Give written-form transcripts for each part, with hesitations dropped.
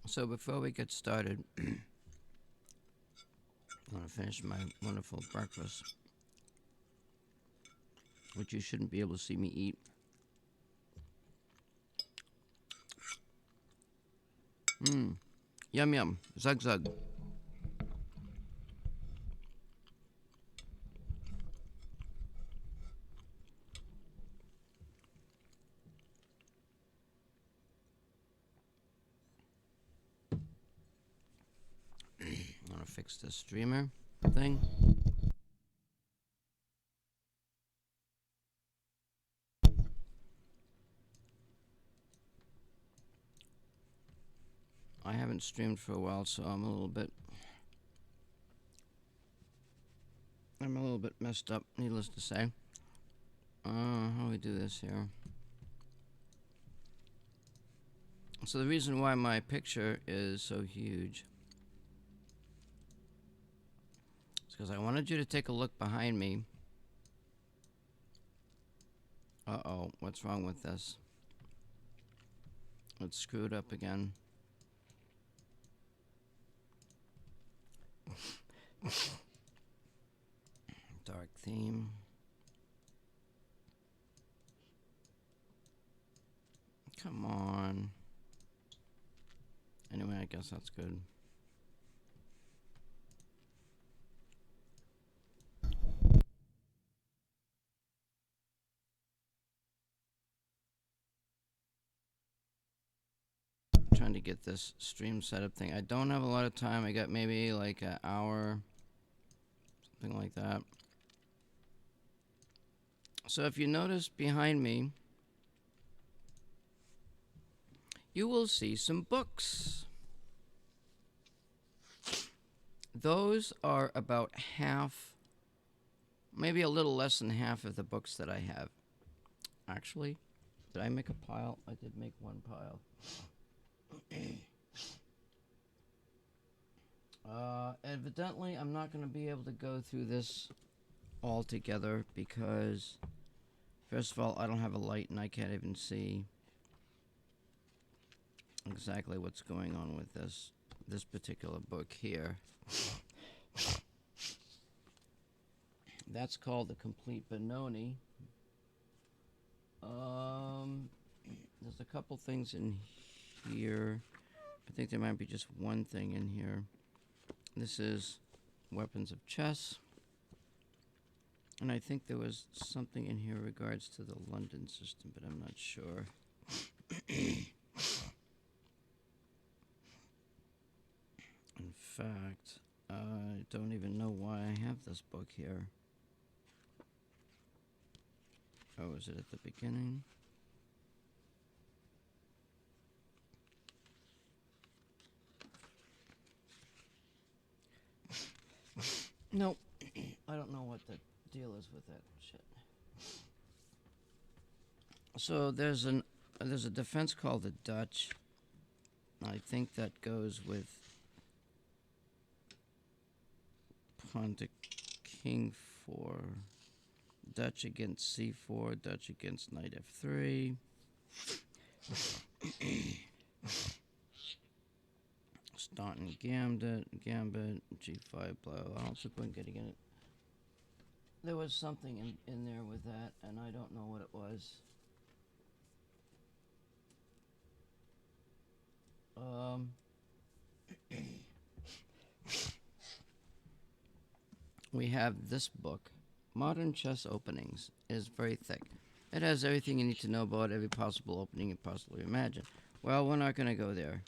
So before we get started, I want to finish my wonderful breakfast, which you shouldn't be able to see me eat. Yum yum, zug zug. I'm gonna fix this streamer thing. I haven't streamed for a while, so I'm a little bit messed up, needless to say. How do we do this here? So the reason why my picture is so huge is because I wanted you to take a look behind me. Uh-oh, what's wrong with this? It's screwed up again. Dark theme. Come on. Anyway, I guess that's good. Trying to get this stream setup thing. I don't have a lot of time. I got maybe like an hour, something like that. So if you notice behind me, you will see some books. Those are about half, maybe a little less than half of the books that I have. Actually, did I make a pile? I did make one pile. Evidently, I'm not going to be able to go through this all together because, first of all, I don't have a light and I can't even see exactly what's going on with this particular book here. That's called The Complete Benoni. There's a couple things in here. I think there might be just one thing in here. This is Weapons of Chess. And I think there was something in here in regards to the London system, but I'm not sure. In fact, I don't even know why I have this book here. Oh, is it at the beginning? Nope. I don't know what the deal is with that shit. So there's a defense called the Dutch. I think that goes with pawn to king 4, Dutch against c4, Dutch against knight f3. Staunton gambit, g5 blow. I don't think we're getting it. There was something in there with that, and I don't know what it was. We have this book, Modern Chess Openings. It is very thick. It has everything you need to know about every possible opening you possibly imagine. Well, we're not going to go there.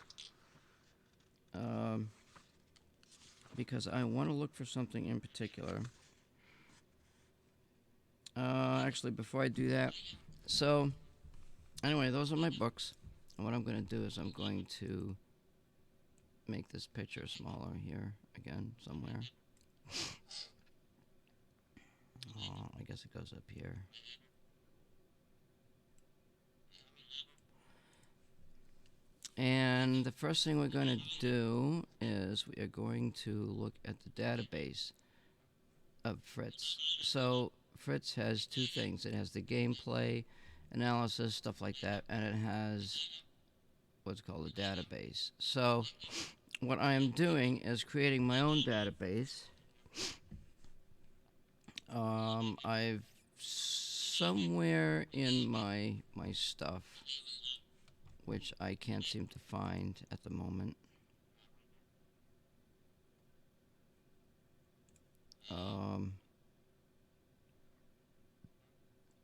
Because I want to look for something in particular. Actually, before I do that, so anyway, those are my books. And what I'm going to do is I'm going to make this picture smaller here again somewhere. Oh, I guess it goes up here. And the first thing we're going to do is we are going to look at the database of Fritz. So Fritz has two things. It has the gameplay, analysis, stuff like that, and it has what's called a database. So what I am doing is creating my own database. I've somewhere in my stuff, which I can't seem to find at the moment.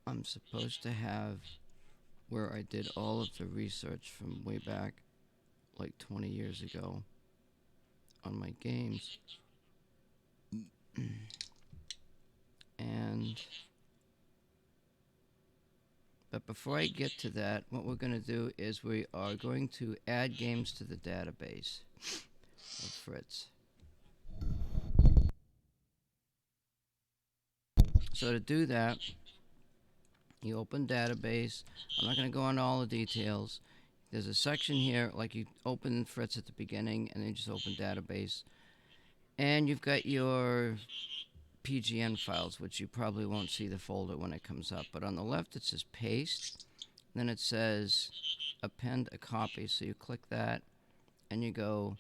I'm supposed to have where I did all of the research from way back like 20 years ago on my games. But before I get to that, what we're going to do is we are going to add games to the database of Fritz. So to do that, you open database. I'm not going to go into all the details. There's a section here, like you open Fritz at the beginning, and then you just open database. And you've got your PGN files, which you probably won't see the folder when it comes up. But on the left, it says paste. Then it says append a copy. So you click that, and you go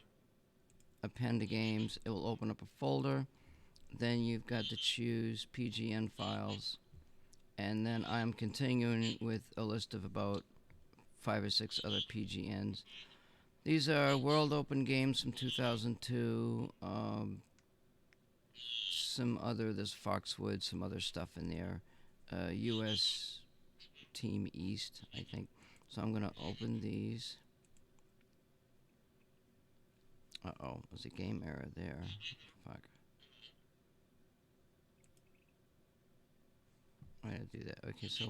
append to games. It will open up a folder. Then you've got to choose PGN files. And then I'm continuing with a list of about 5 or 6 other PGNs. These are World Open games from 2002. Some other, there's Foxwood, some other stuff in there. US Team East, I think. So I'm going to open these. Uh-oh, there's a game error there. Fuck. I gotta do that. Okay, so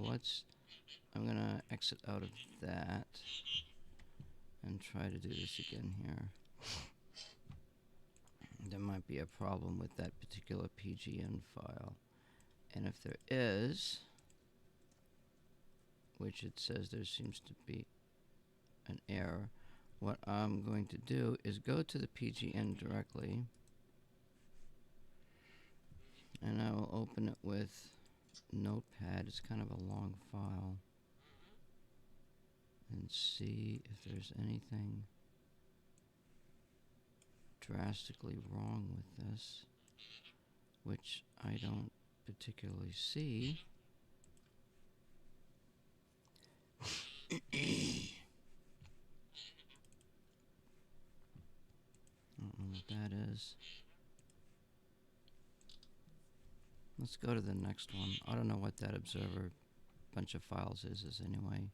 I'm going to exit out of that and try to do this again here. There might be a problem with that particular PGN file. And if there is, which it says there seems to be an error, what I'm going to do is go to the PGN directly, and I will open it with Notepad. It's kind of a long file, and see if there's anything drastically wrong with this, which I don't particularly see. I don't know what that is. Let's go to the next one. I don't know what that observer bunch of files is anyway.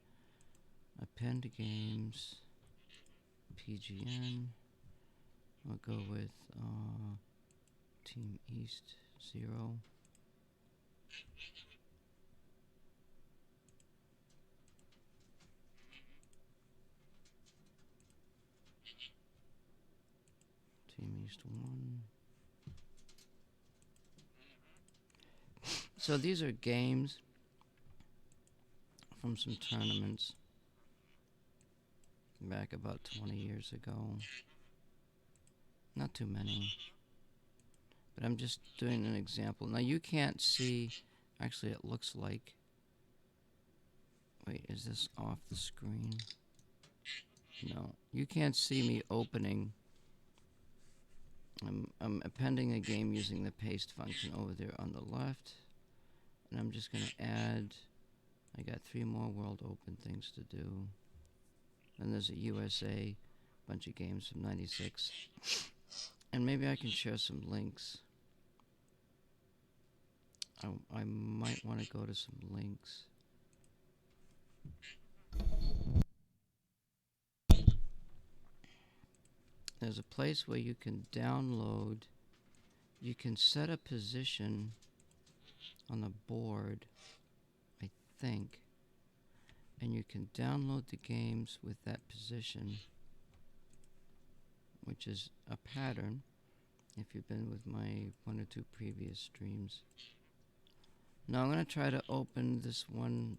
Append games, PGN. We'll go with Team East 0. Team East 1. So these are games from some tournaments back about 20 years ago. Not too many. But I'm just doing an example. Now you can't see, actually it looks like, wait, is this off the screen? No, you can't see me opening. I'm appending a game using the paste function over there on the left. And I'm just going to add, I got 3 more World Open things to do. Then there's a USA, bunch of games from 96. And maybe I can share some links. I might want to go to some links. There's a place where you can download, you can set a position on the board, I think, and you can download the games with that position, which is a pattern if you've been with my 1 or 2 previous streams. Now I'm going to try to open this one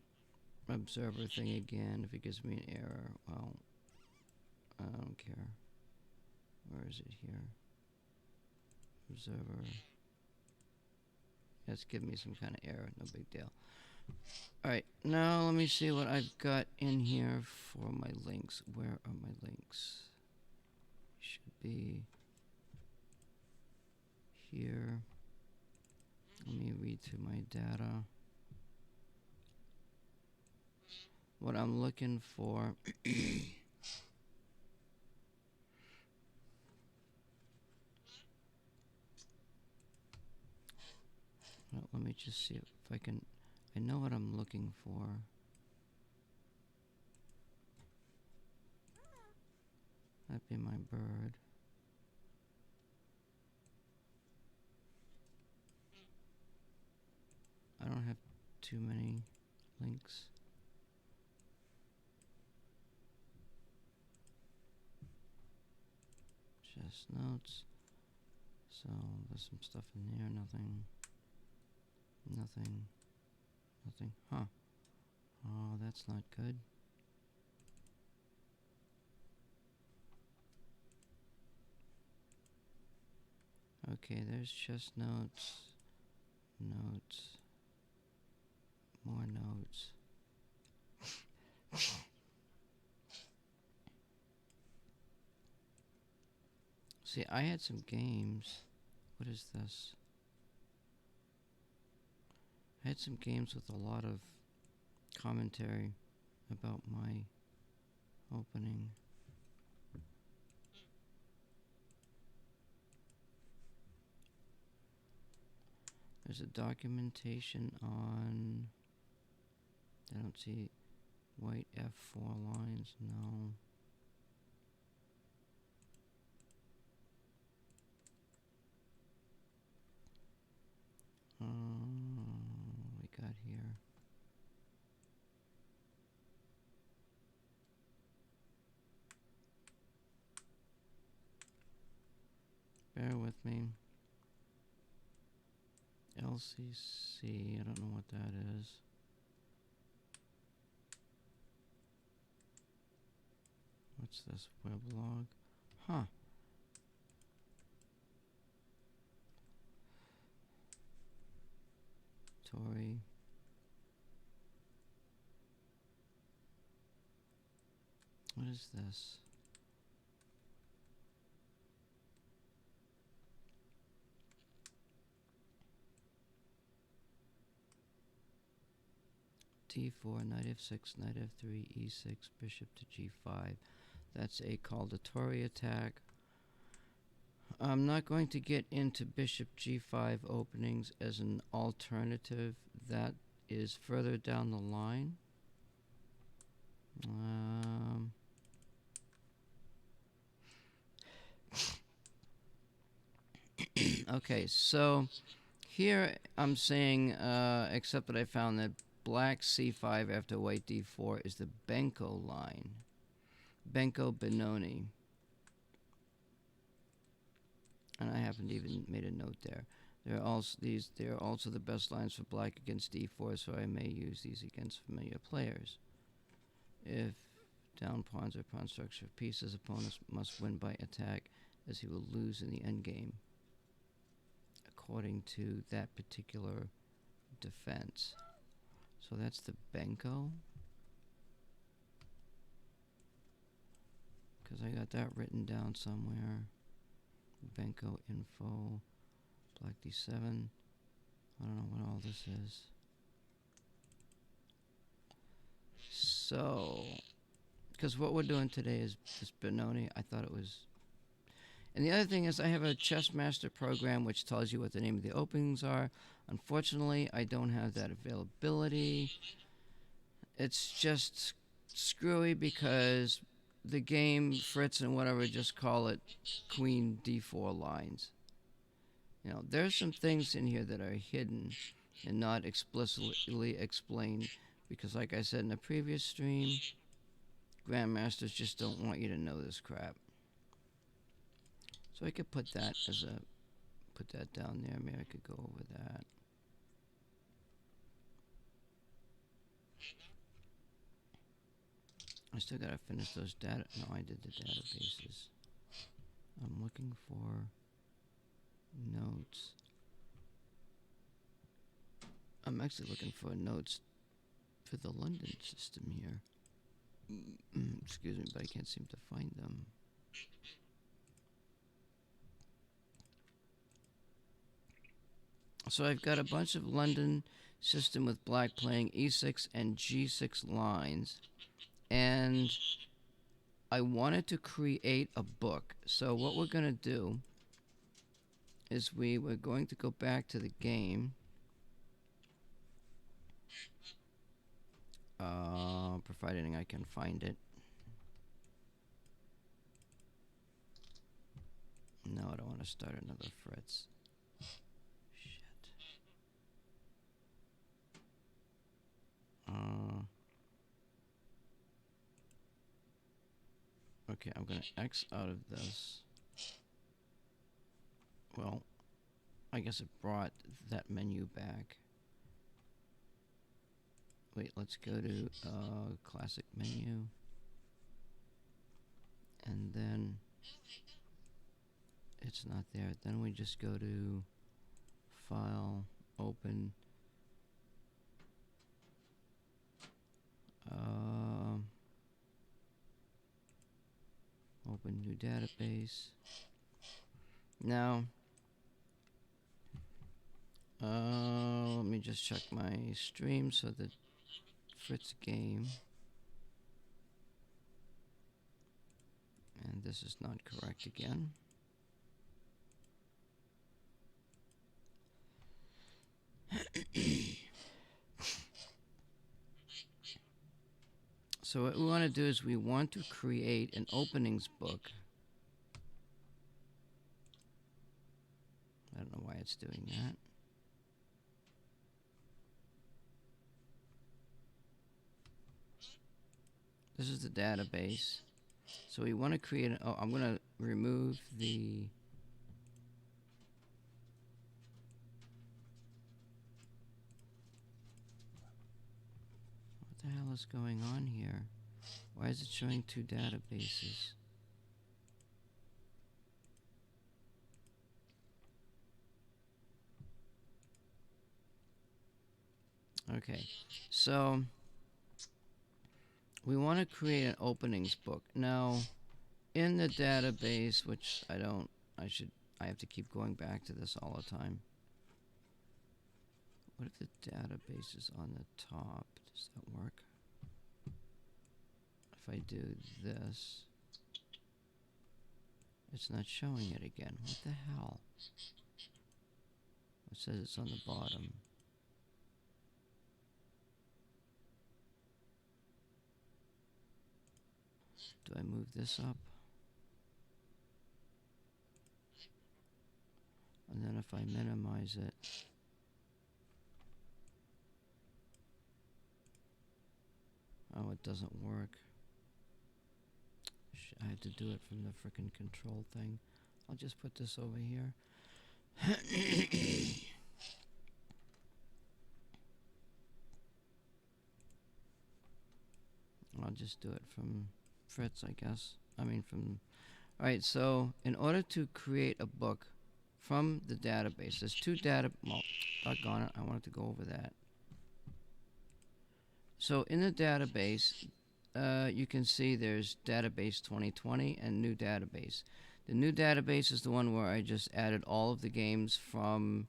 observer thing again. If it gives me an error, well, I don't care. Where is it here? Observer. It's giving me some kind of error. No big deal. Alright, now let me see what I've got in here for my links. Where are my links? Should be here. Let me read through my data. What I'm looking for well, let me just see if I can. I know what I'm looking for. That'd be my bird. I don't have too many links. Just notes. So there's some stuff in here. Nothing. Nothing. Nothing. Huh. Oh, that's not good. Okay, there's chest notes. Notes. More notes. See, I had some games. What is this? I had some games with a lot of commentary about my opening. There's a documentation on. I don't see white F4 lines. No. We got here. Bear with me. LCC, I don't know what that is. What's this? Weblog? Huh. Tory. What is this? D4, knight f6, knight f3, e6, bishop to g5. That's a call to Tory attack. I'm not going to get into bishop g5 openings as an alternative. That is further down the line. Okay, so here I'm saying, except that I found that black c5 after white d4 is the Benko line. Benko Benoni. And I haven't even made a note there. They are also the best lines for black against d4, so I may use these against familiar players. If down pawns or pawn structure pieces, opponents must win by attack, as he will lose in the endgame, according to that particular defense. So that's the Benko. Because I got that written down somewhere. Benko info, black d7. I don't know what all this is. So, because what we're doing today is this Benoni. I thought it was. And the other thing is I have a chess master program which tells you what the name of the openings are. Unfortunately, I don't have that availability. It's just screwy because the game, Fritz and whatever, just call it queen d4 lines. You know, there's some things in here that are hidden and not explicitly explained because, like I said in a previous stream, grandmasters just don't want you to know this crap. So I could put that as a, put that down there. Maybe I could go over that. I still gotta finish those data. No, I did the databases. I'm looking for notes. I'm actually looking for notes for the London system here. Excuse me, but I can't seem to find them. So I've got a bunch of London system with black playing E6 and G6 lines. And I wanted to create a book. So what we're going to do is we're going to go back to the game. Providing I can find it. No, I don't want to start another Fritz. Shit. Okay, I'm going to X out of this. Well, I guess it brought that menu back. Wait, let's go to classic menu. And then it's not there. Then we just go to File, Open. Open new database. Now, let me just check my stream so that Fritz game. And this is not correct again. So what we want to do is we want to create an openings book. I don't know why it's doing that. This is the database. So we want to create oh, I'm going to remove the what the hell is going on here? Why is it showing two databases? Okay, so we want to create an openings book. Now, in the database, which I have to keep going back to this all the time. What if the database is on the top? Does that work? If I do this, it's not showing it again. What the hell? It says it's on the bottom. Do I move this up? And then if I minimize it, oh, it doesn't work. I have to do it from the frickin' control thing. I'll just put this over here. I'll just do it from Fritz, I guess. I mean from... Alright, so in order to create a book from the database, there's two well, doggone it, I wanted to go over that. So in the database, you can see there's database 2020 and new database. The new database is the one where I just added all of the games from,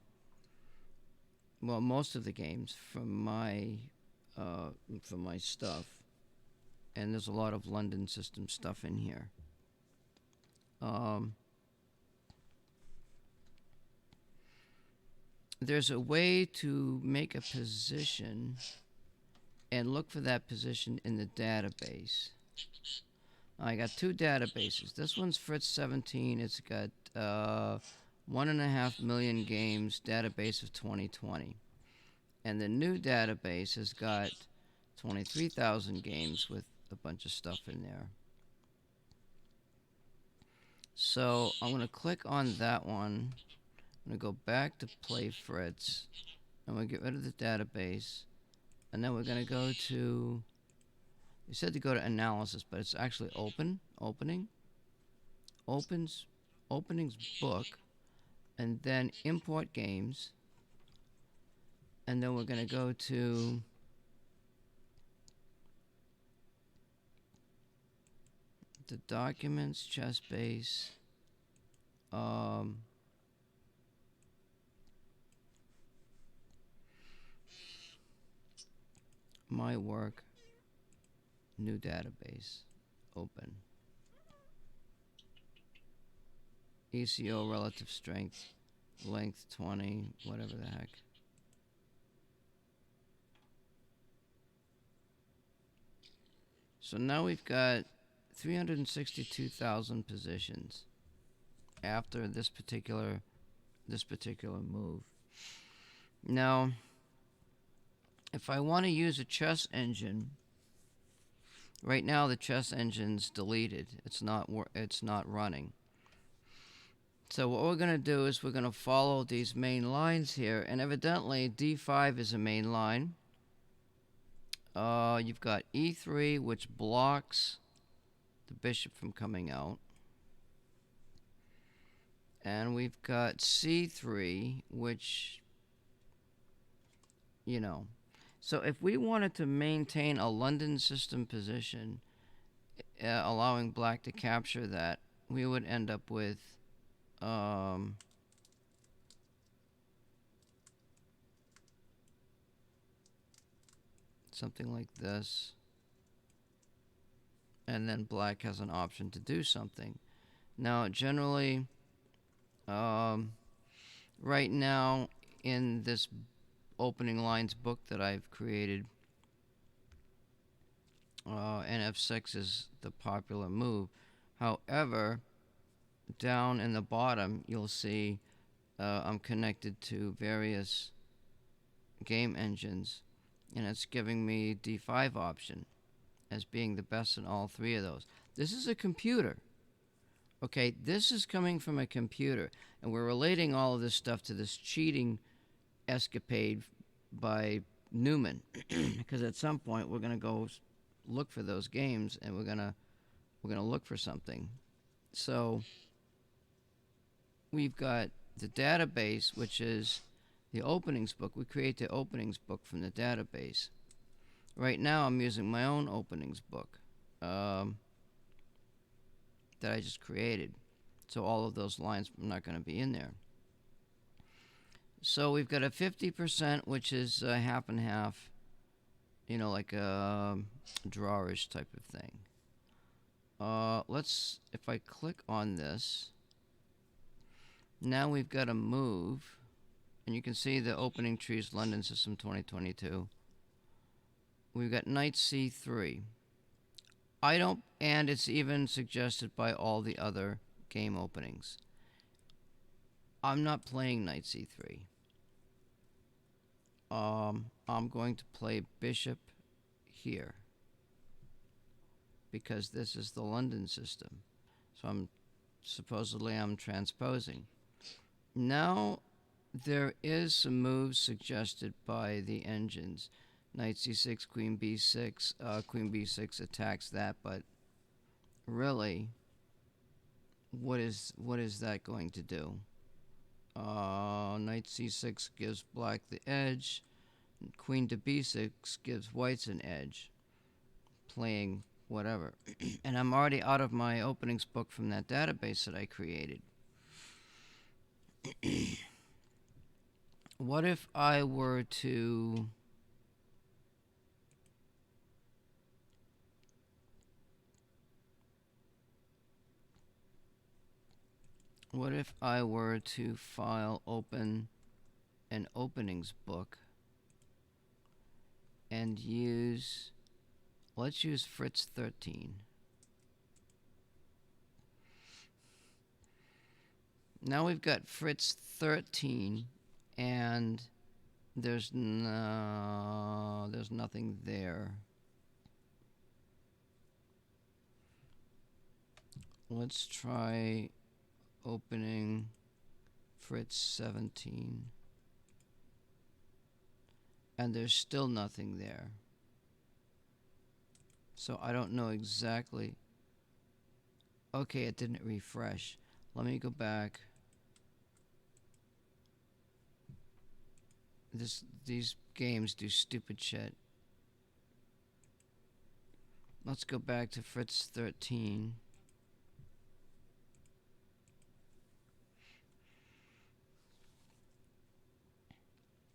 well, most of the games from my stuff. And there's a lot of London system stuff in here. There's a way to make a position and look for that position in the database. I got two databases. This one's Fritz 17. It's got 1.5 million games, database of 2020. And the new database has got 23,000 games with a bunch of stuff in there. So I'm going to click on that one. I'm going to go back to Play Fritz. I'm going to get rid of the database. And then we're going to go to It said to go to analysis, but it's actually opening, openings book, and then import games, and then we're going to go to the documents, chess base, my work, new database, open. ECO relative strength, length 20, whatever the heck. So now we've got 362,000 positions after this particular move. Now, if I want to use a chess engine, right now the chess engine's deleted. It's not running. So what we're going to do is we're going to follow these main lines here, and evidently D5 is a main line. You've got E3, which blocks the bishop from coming out. And we've got C3, which, you know. So if we wanted to maintain a London system position, allowing black to capture that, we would end up with something like this. And then black has an option to do something. Now, generally, right now in this opening lines book that I've created, NF6 is the popular move. However, down in the bottom, you'll see I'm connected to various game engines, and it's giving me D5 option as being the best in all three of those. This is a computer. Okay, this is coming from a computer, and we're relating all of this stuff to this cheating escapade by Newman, because at some point we're going to go look for those games, and we're going to look for something. So we've got the database, which is the openings book. We create the openings book from the database. Right now I'm using my own openings book that I just created. So all of those lines are not going to be in there. So we've got a 50%, which is half and half, you know, like a drawish type of thing. If I click on this, now we've got a move, and you can see the opening trees, London System 2022. We've got knight c3. And it's even suggested by all the other game openings. I'm not playing knight c3. I'm going to play bishop here, because this is the London system. So I'm transposing. Now there is some moves suggested by the engines. Knight c6, queen b6. Queen b6 attacks that, but really, what is that going to do? Knight c6 gives black the edge. Queen to b6 gives whites an edge. Playing whatever. And I'm already out of my openings book from that database that I created. What if I were to file open an openings book and let's use Fritz 13. Now we've got Fritz 13, and there's nothing there. Let's try opening Fritz 17, and there's still nothing there. So I don't know exactly. Okay, it didn't refresh. Let me go back. These games do stupid shit. Let's go back to Fritz 13.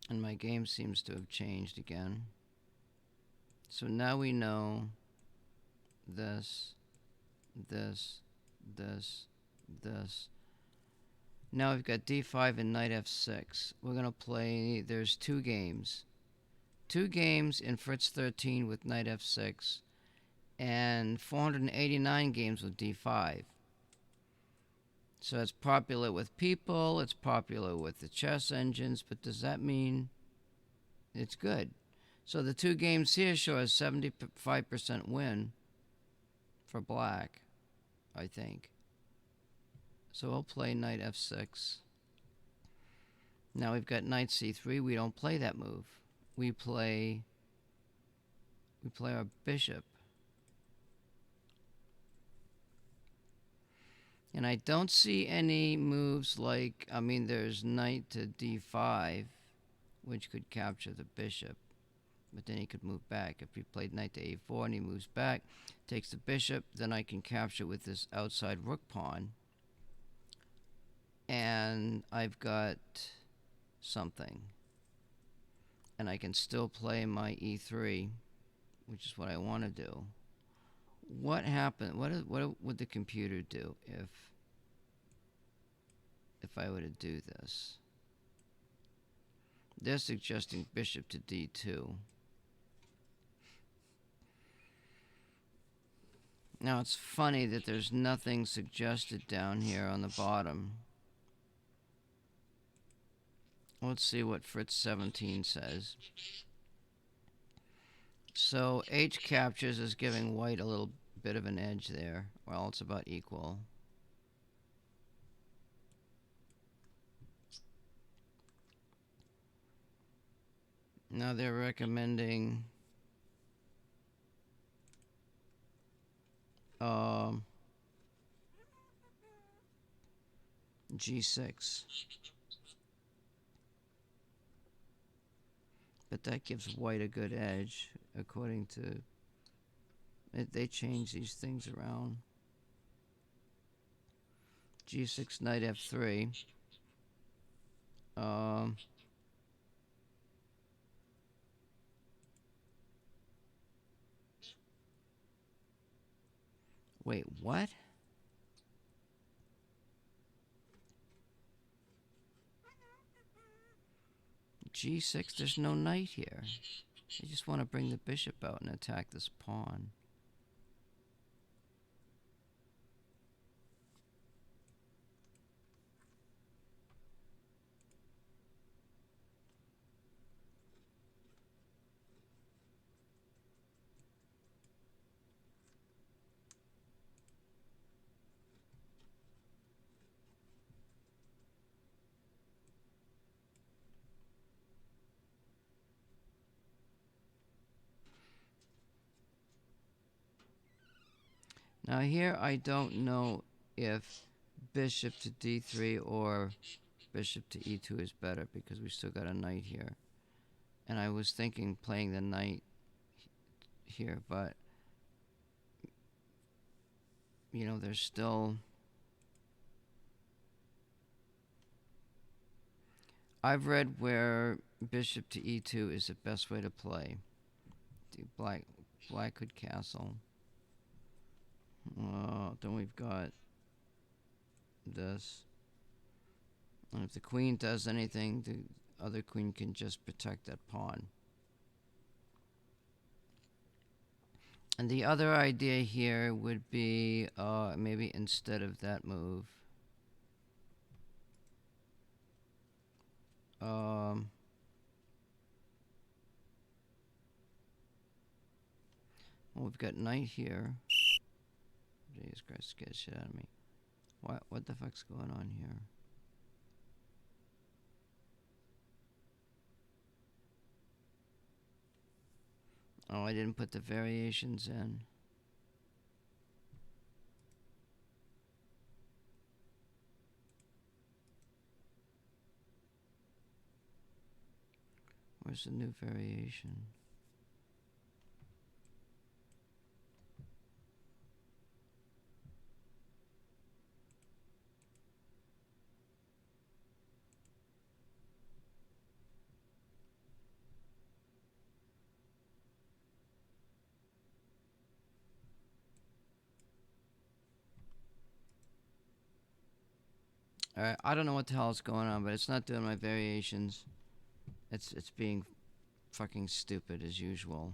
And my game seems to have changed again. So now we know this, this, this, this. Now we've got d5 and knight f6. We're going to play, there's two games. Two games in Fritz 13 with knight f6 and 489 games with d5. So it's popular with people, it's popular with the chess engines, but does that mean it's good? So the two games here show a 75% win for black, I think. So we'll play knight f6. Now we've got knight c3. We don't play that move. We play our bishop. And I don't see any moves like, I mean, there's knight to d5, which could capture the bishop. But then he could move back. If he played knight to a4 and he moves back, takes the bishop, then I can capture with this outside rook pawn. And I've got something. And I can still play my e3, which is what I want to do. What happened? What would the computer do if I were to do this? They're suggesting bishop to d2. Now it's funny that there's nothing suggested down here on the bottom. Let's see what Fritz 17 says. So h captures is giving white a little bit of an edge there. Well, it's about equal. Now they're recommending g6. But that gives white a good edge, according to... They change these things around. g6, knight f3. Wait, what? g6, there's no knight here. I just want to bring the bishop out and attack this pawn. Now here I don't know if bishop to d3 or bishop to e2 is better, because we still got a knight here. And I was thinking playing the knight here, but you know, there's still... I've read where bishop to e2 is the best way to play. Black could castle. Then we've got this. And if the queen does anything, the other queen can just protect that pawn. And the other idea here would be maybe instead of that move, well, we've got knight here. Jesus Christ, scared the shit out of me. What the fuck's going on here? Oh, I didn't put the variations in. Where's the new variation? Alright, I don't know what the hell is going on, but it's not doing my variations. It's being fucking stupid as usual.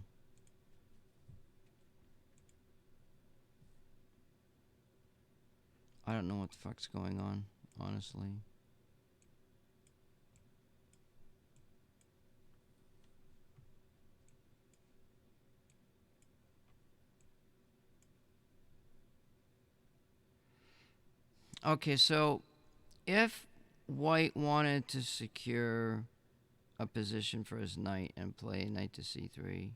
I don't know what the fuck's going on, honestly. Okay, so if white wanted to secure a position for his knight and play knight to c3,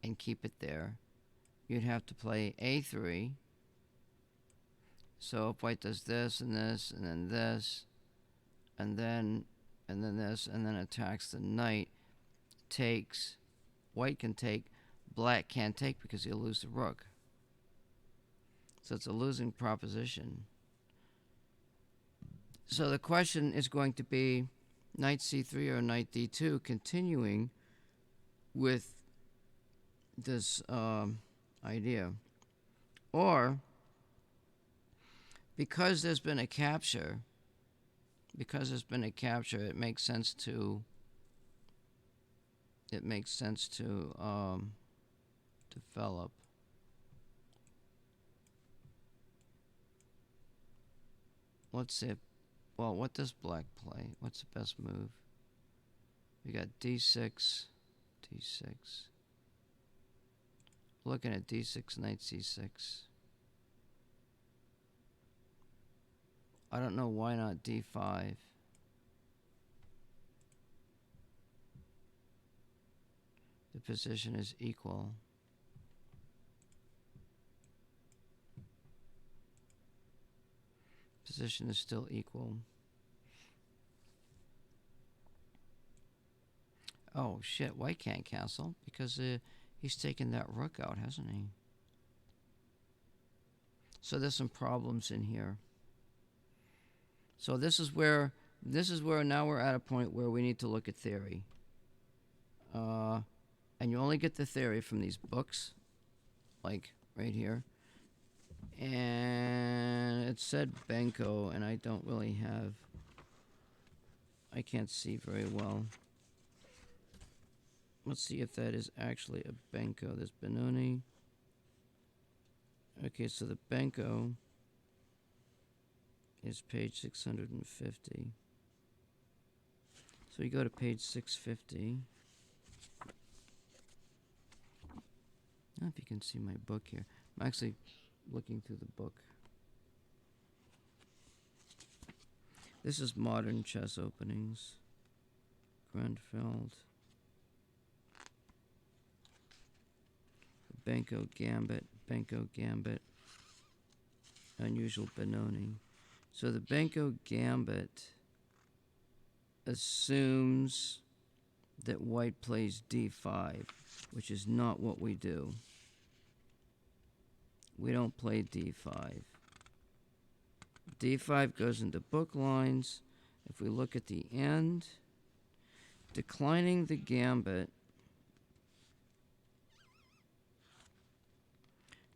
and keep it there, you'd have to play a3. So if white does this and this and then this and then this and then attacks the knight, takes, white can take, black can't take because he'll lose the rook. So it's a losing proposition. So the question is going to be knight c3 or knight d2, continuing with this idea. Or, because there's been a capture, it makes sense to develop. Let's see. Well, what does black play? What's the best move? We got d6, d6. Looking at d6, knight c6. I don't know why not d5. The position is equal. Position is still equal. Oh shit, white can't castle because he's taken that rook out, hasn't he? So there's some problems in here. So this is where now we're at a point where we need to look at theory. And you only get the theory from these books, like right here. And it said Benko, and I don't really have, I can't see very well. Let's see if that is actually a Benko. There's Benoni. Okay, so the Benko is page 650. So you go to page 650. I don't know if you can see my book here. I'm actually looking through the book. This is Modern Chess Openings. Grunfeld. Benko Gambit. Benko Gambit. Unusual Benoni. So the Benko Gambit assumes that white plays d5, which is not what we do. We don't play d5. d5 goes into book lines. If we look at the end, declining the gambit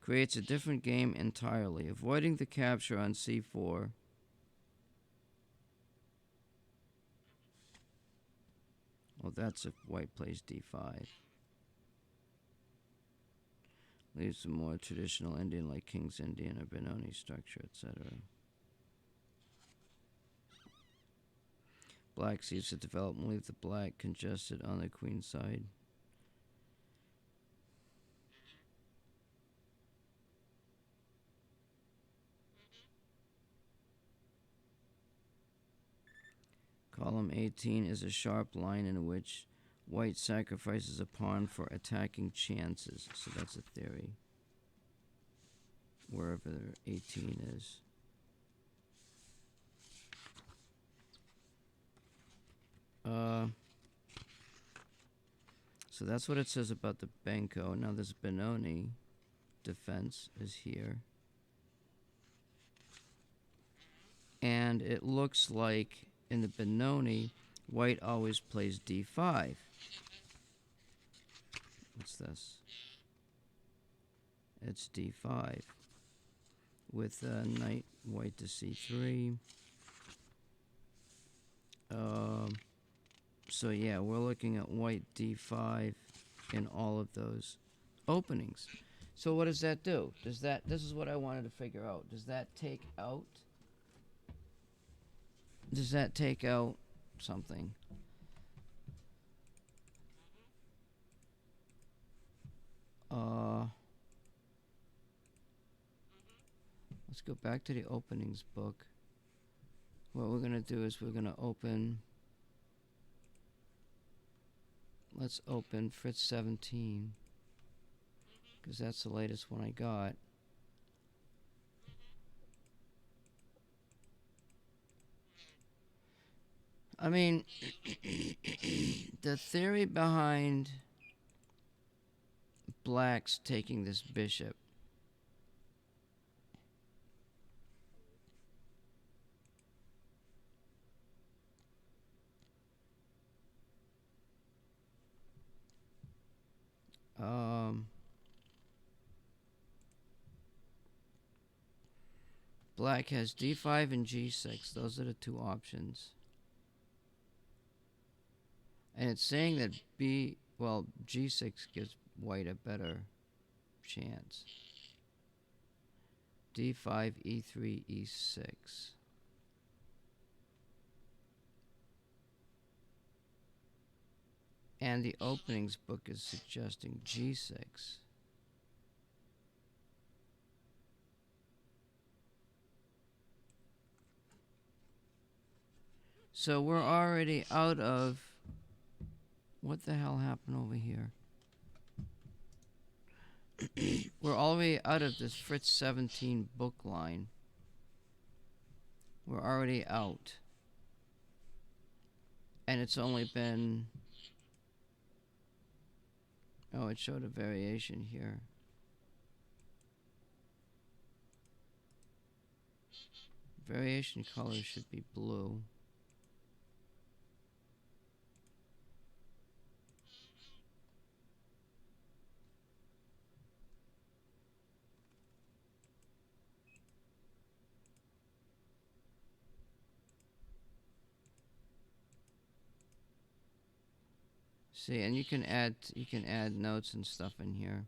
creates a different game entirely. Avoiding the capture on c4 well, that's if white plays d5. Leaves some more traditional Indian like King's Indian or Benoni structure, etc. Black seeks to develop and leave the black congested on the queen side. Column 18 is a sharp line in which white sacrifices a pawn for attacking chances. So that's a theory. Wherever 18 is. So that's what it says about the Benko. Now this Benoni defense is here. And it looks like in the Benoni, white always plays d5. What's this? It's d5. With knight white to c3. So yeah, we're looking at white d5 in all of those openings. So what does that do? This is what I wanted to figure out. Does that take out something? Let's go back to the openings book. What we're gonna do is we're gonna open. Let's open Fritz 17, because that's the latest one I got. I mean, the theory behind black's taking this bishop black has d5 and g6. Those are the two options. And it's saying that g6 gives white a better chance. d5, e3, e6. And the openings book is suggesting g6. So we're already out of... What the hell happened over here? We're already out of this Fritz 17 book line. We're already out. And it's only been... Oh, it showed a variation here. Variation color should be blue. See, and you can add notes and stuff in here.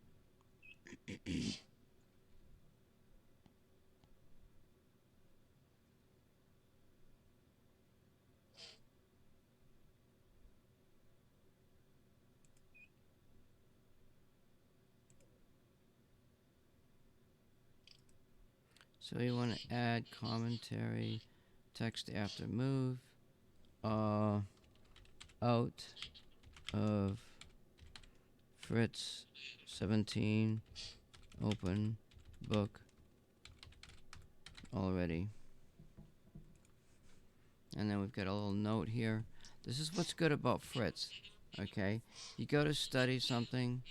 So you want to add commentary, text after move, out of Fritz 17 open book already. And then we've got a little note here. This is what's good about Fritz, okay? You go to study something,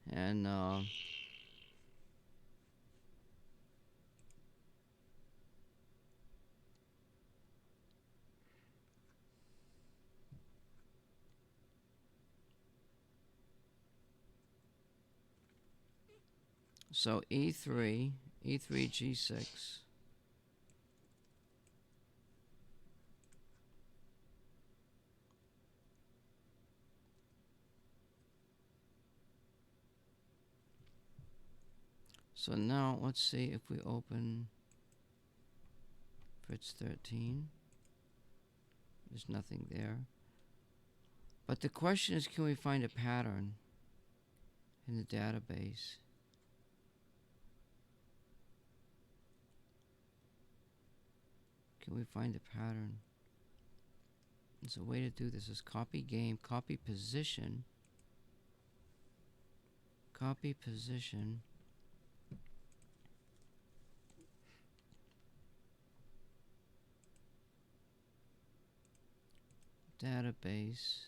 and so E3, G6. So now let's see if we open Fritz 13. There's nothing there. But the question is, can we find a pattern in the database? Can we find a pattern? There's a way to do this. Is copy game, copy position, database,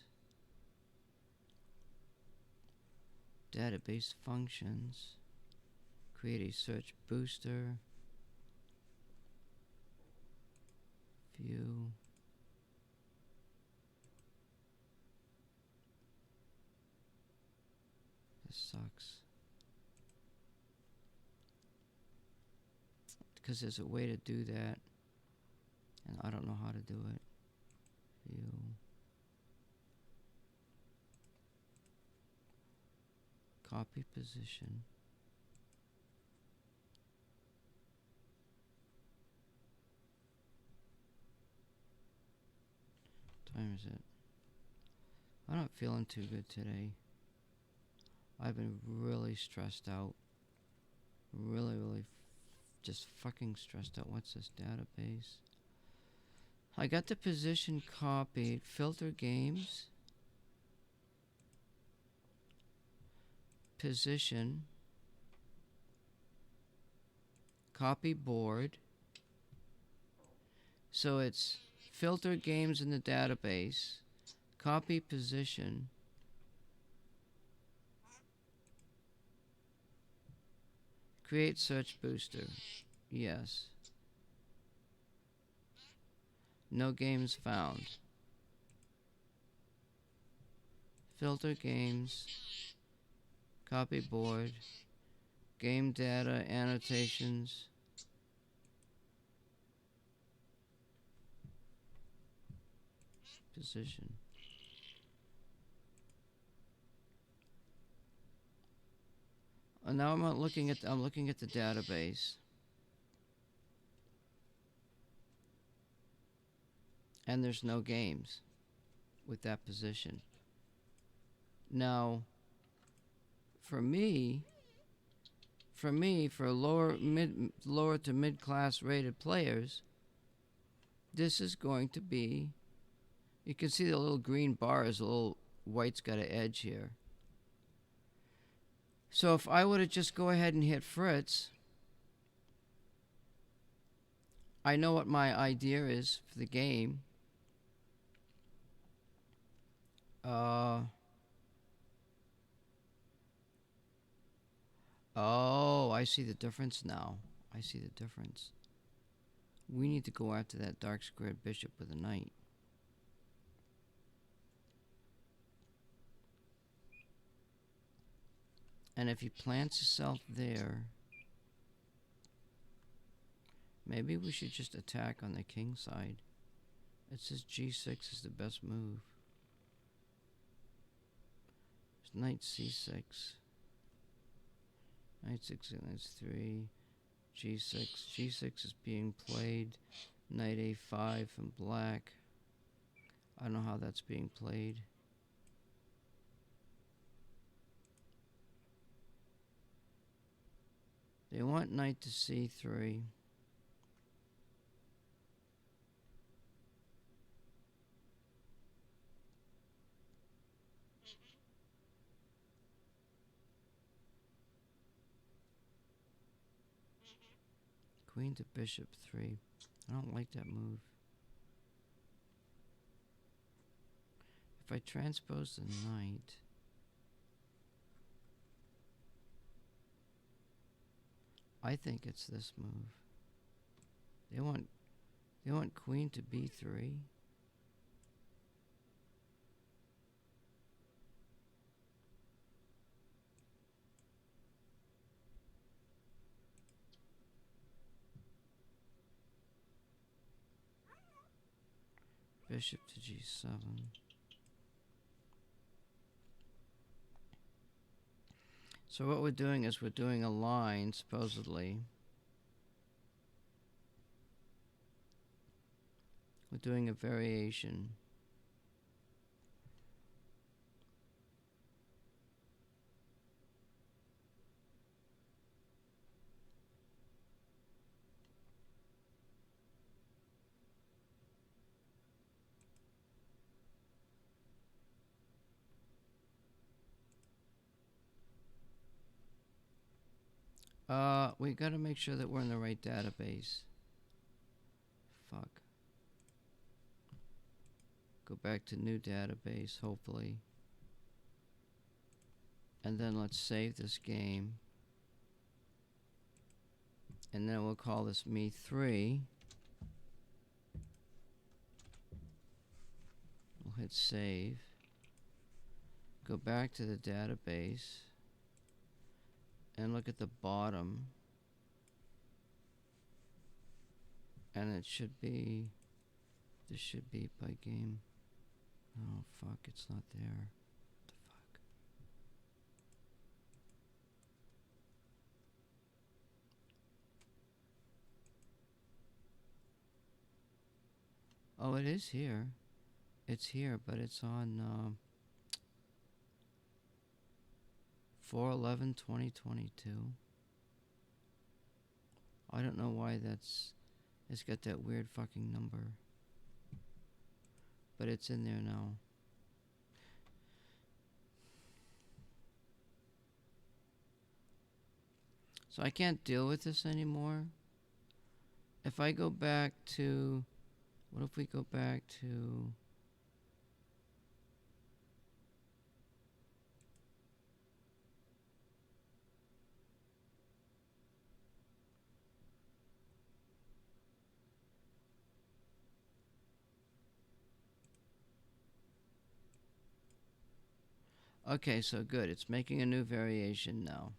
database functions, create a search booster, view, this sucks. Because there's a way to do that, and I don't know how to do it. View. Copy position. What time is it? I'm not feeling too good today. I've been really stressed out. Really just fucking stressed out. What's this database? I got the position copied. Filter games. Position. Copy board. So it's filter games in the database. Copy position. Create search booster. Yes. No games found. Filter games. Copy board. Game data annotations. Position. Now I'm looking at the database. And there's no games with that position. Now, for lower to mid class rated players, this is going to be, you can see the little green bar is a little white's got an edge here. So if I were to just go ahead and hit Fritz, I know what my idea is for the game. Oh, I see the difference now. I see the difference. We need to go after that dark squared bishop with a knight. And if he plants himself there, maybe we should just attack on the king side. It says g6 is the best move. There's knight c6. Knight 6 and knight 3. g6. g6 is being played. Knight a5 from black. I don't know how that's being played. They want knight to c3. Queen to bishop 3. I don't like that move. If I transpose the knight, I think it's this move. They want queen to b3. Bishop to g7. So what we're doing is we're doing a line, supposedly. We're doing a variation. We gotta make sure that we're in the right database. Fuck. Go back to new database, hopefully. And then let's save this game. And then we'll call this me3. We'll hit save. Go back to the database. And look at the bottom. And it should be... This should be by game. Oh, fuck, it's not there. What the fuck? Oh, it is here. It's here, but it's on 4/11/2022. I don't know why it's got that weird fucking number. But it's in there now. So I can't deal with this anymore. If I go back to... What if we go back to... Okay, so good. It's making a new variation now.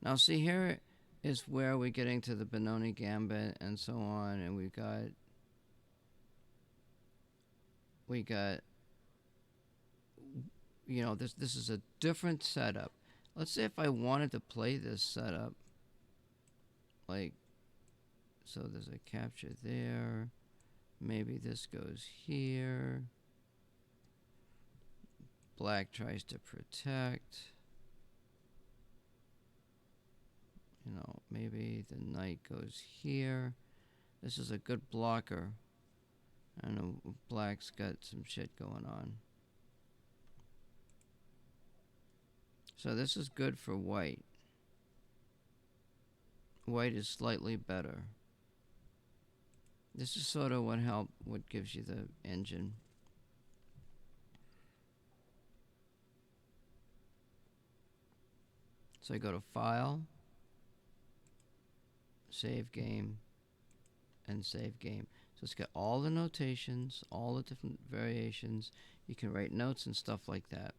Now see, here is where we're getting to the Benoni gambit and so on, and we got you know, this is a different setup. Let's say if I wanted to play this setup, like, so there's a capture there, maybe this goes here, black tries to protect, you know, maybe the knight goes here. This is a good blocker. I know black's got some shit going on. So this is good for white. White is slightly better. This is sort of what gives you the engine. So I go to File, Save Game, and Save Game. So it's got all the notations, all the different variations. You can write notes and stuff like that.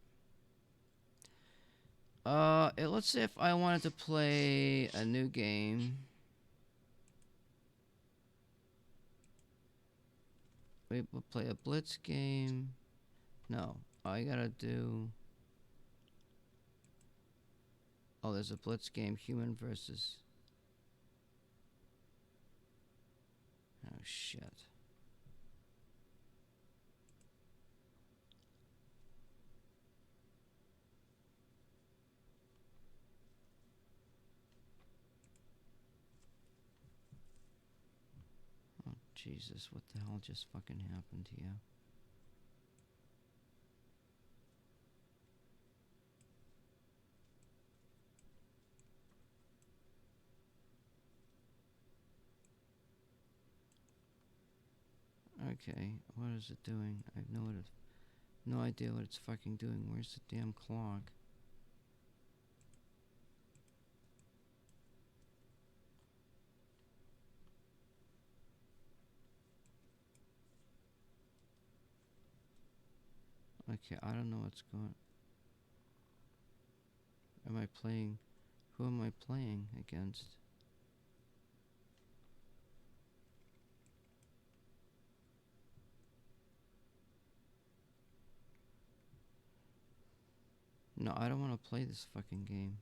Let's say if I wanted to play a new game. We'll play a blitz game. No, I gotta do... Oh, there's a blitz game, human versus... Oh, shit. Oh, Jesus, what the hell just fucking happened here? Okay, what is it doing? I have no idea what it's fucking doing. Where's the damn clock? Okay, I don't know what's going... Am I playing... Who am I playing against? No, I don't want to play this fucking game.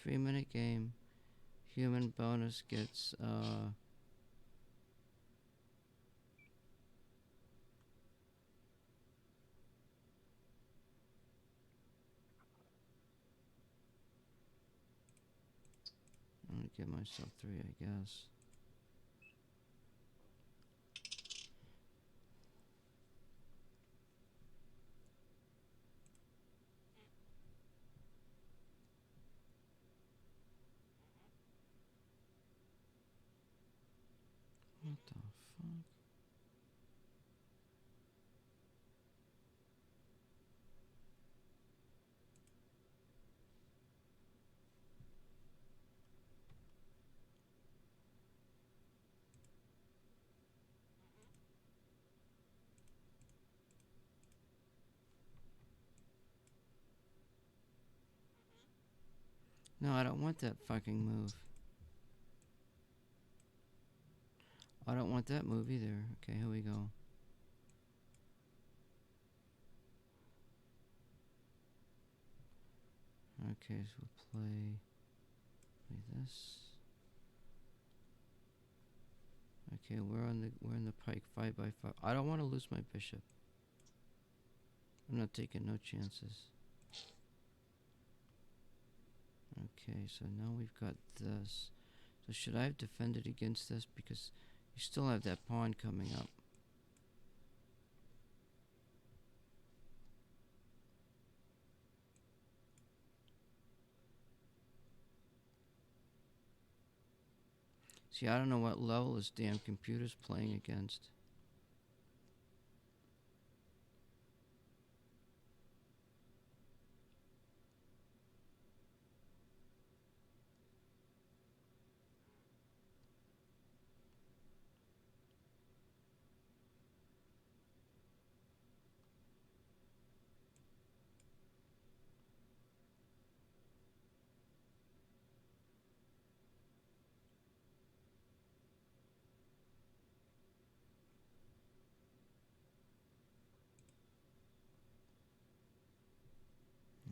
Three-minute game. Human bonus gets, I'm gonna give myself 3, I guess. What the fuck? No, I don't want that fucking move. I don't want that move either. Okay, here we go. Okay, so we'll play this. Okay, we're in the pike 5x5. I don't want to lose my bishop. I'm not taking no chances. Okay, so now we've got this. So should I have defended against this? Because you still have that pawn coming up. See, I don't know what level this damn computer's playing against.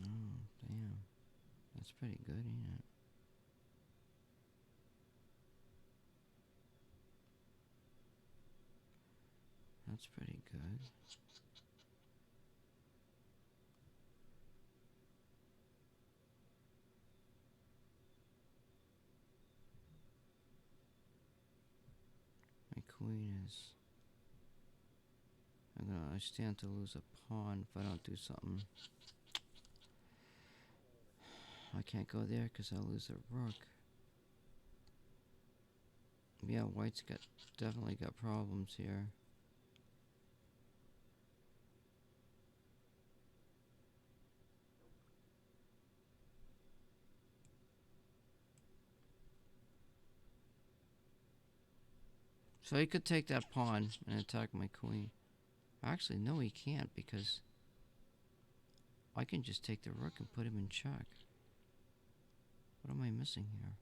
Oh, damn. That's pretty good, ain't it? That's pretty good. My queen is... I stand to lose a pawn if I don't do something. I can't go there because I'll lose a rook. Yeah, white's definitely got problems here. So he could take that pawn and attack my queen. Actually, no, he can't because I can just take the rook and put him in check. What am I missing here?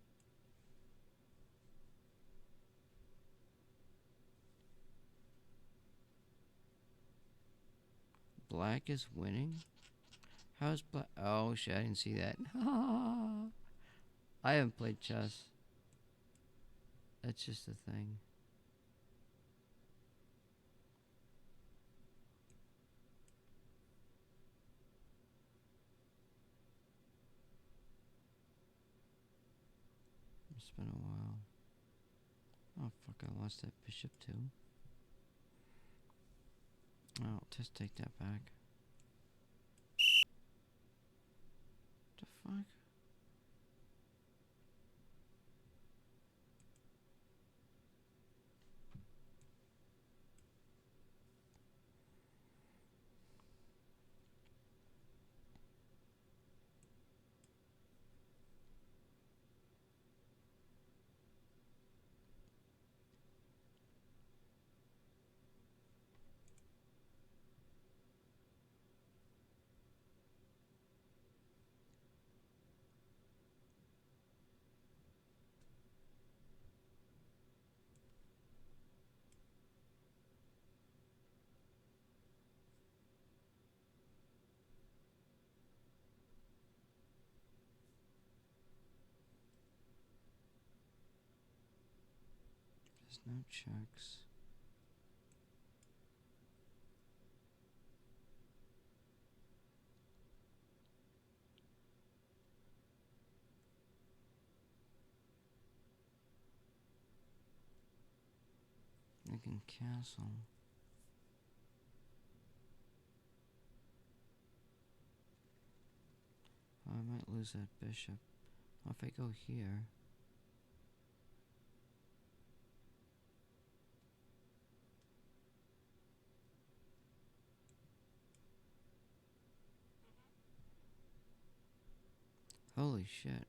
Black is winning? How's black? Oh shit, I didn't see that. I haven't played chess. That's just a thing. It's been a while. Oh fuck, I lost that bishop too. Oh, I'll just take that back. The fuck? There's no checks. I can castle. Oh, I might lose that bishop. Well, if I go here... Holy shit.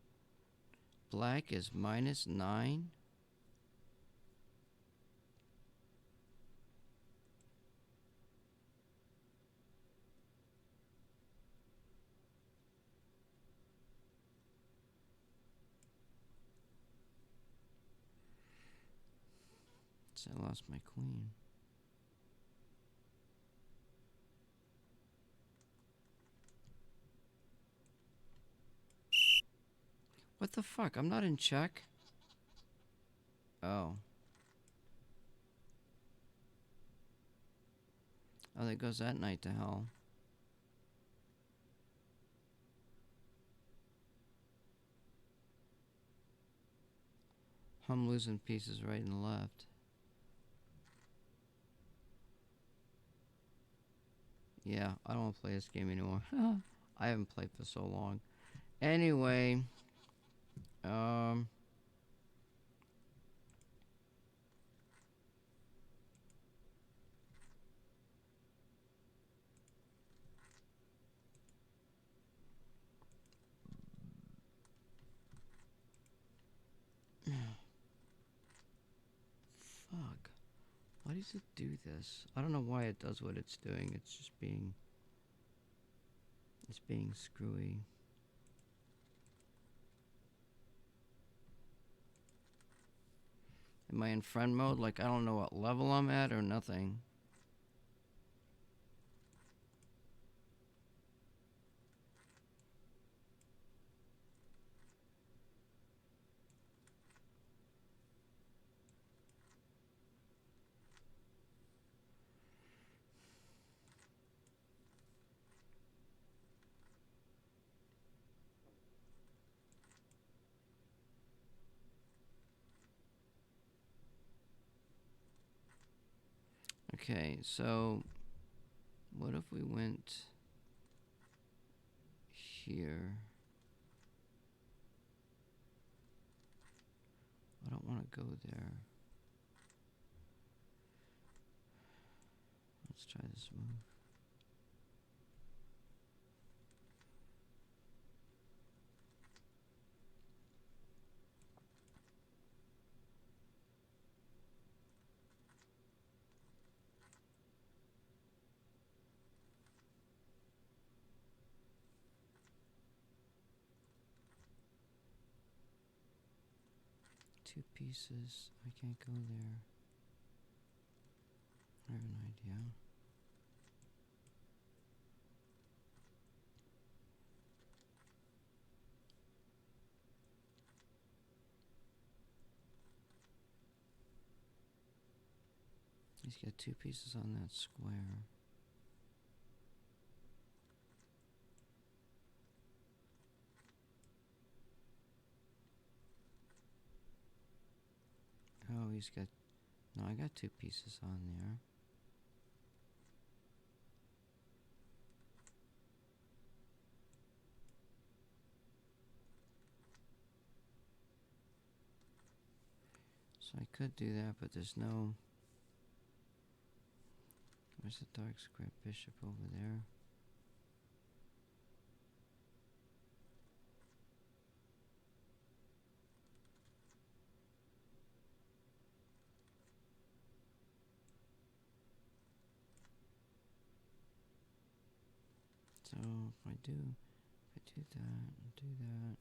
Black is -9? So I lost my queen. What the fuck? I'm not in check. Oh. Oh, there goes that knight to hell. I'm losing pieces right and left. Yeah, I don't want to play this game anymore. I haven't played for so long. Anyway, um, fuck. Why does it do this? I don't know why it does what it's doing. It's just being, it's being screwy. Am I in friend mode? Like, I don't know what level I'm at or nothing. Okay, so what if we went here? I don't want to go there. Let's try this move. Two pieces. I can't go there. I have an idea. He's got two pieces on that square. Oh, he's got... No, I got two pieces on there. So I could do that, but there's no... Where's the dark square bishop over there? So if I do that and do that,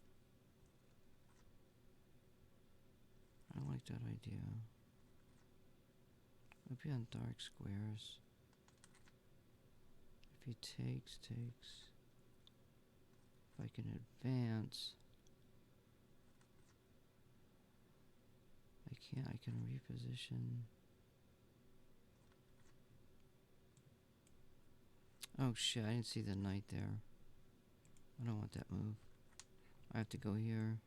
I like that idea. Maybe on dark squares. If he takes. If I can advance. I can't, I can reposition. Oh shit, I didn't see the knight there. I don't want that move. I have to go here.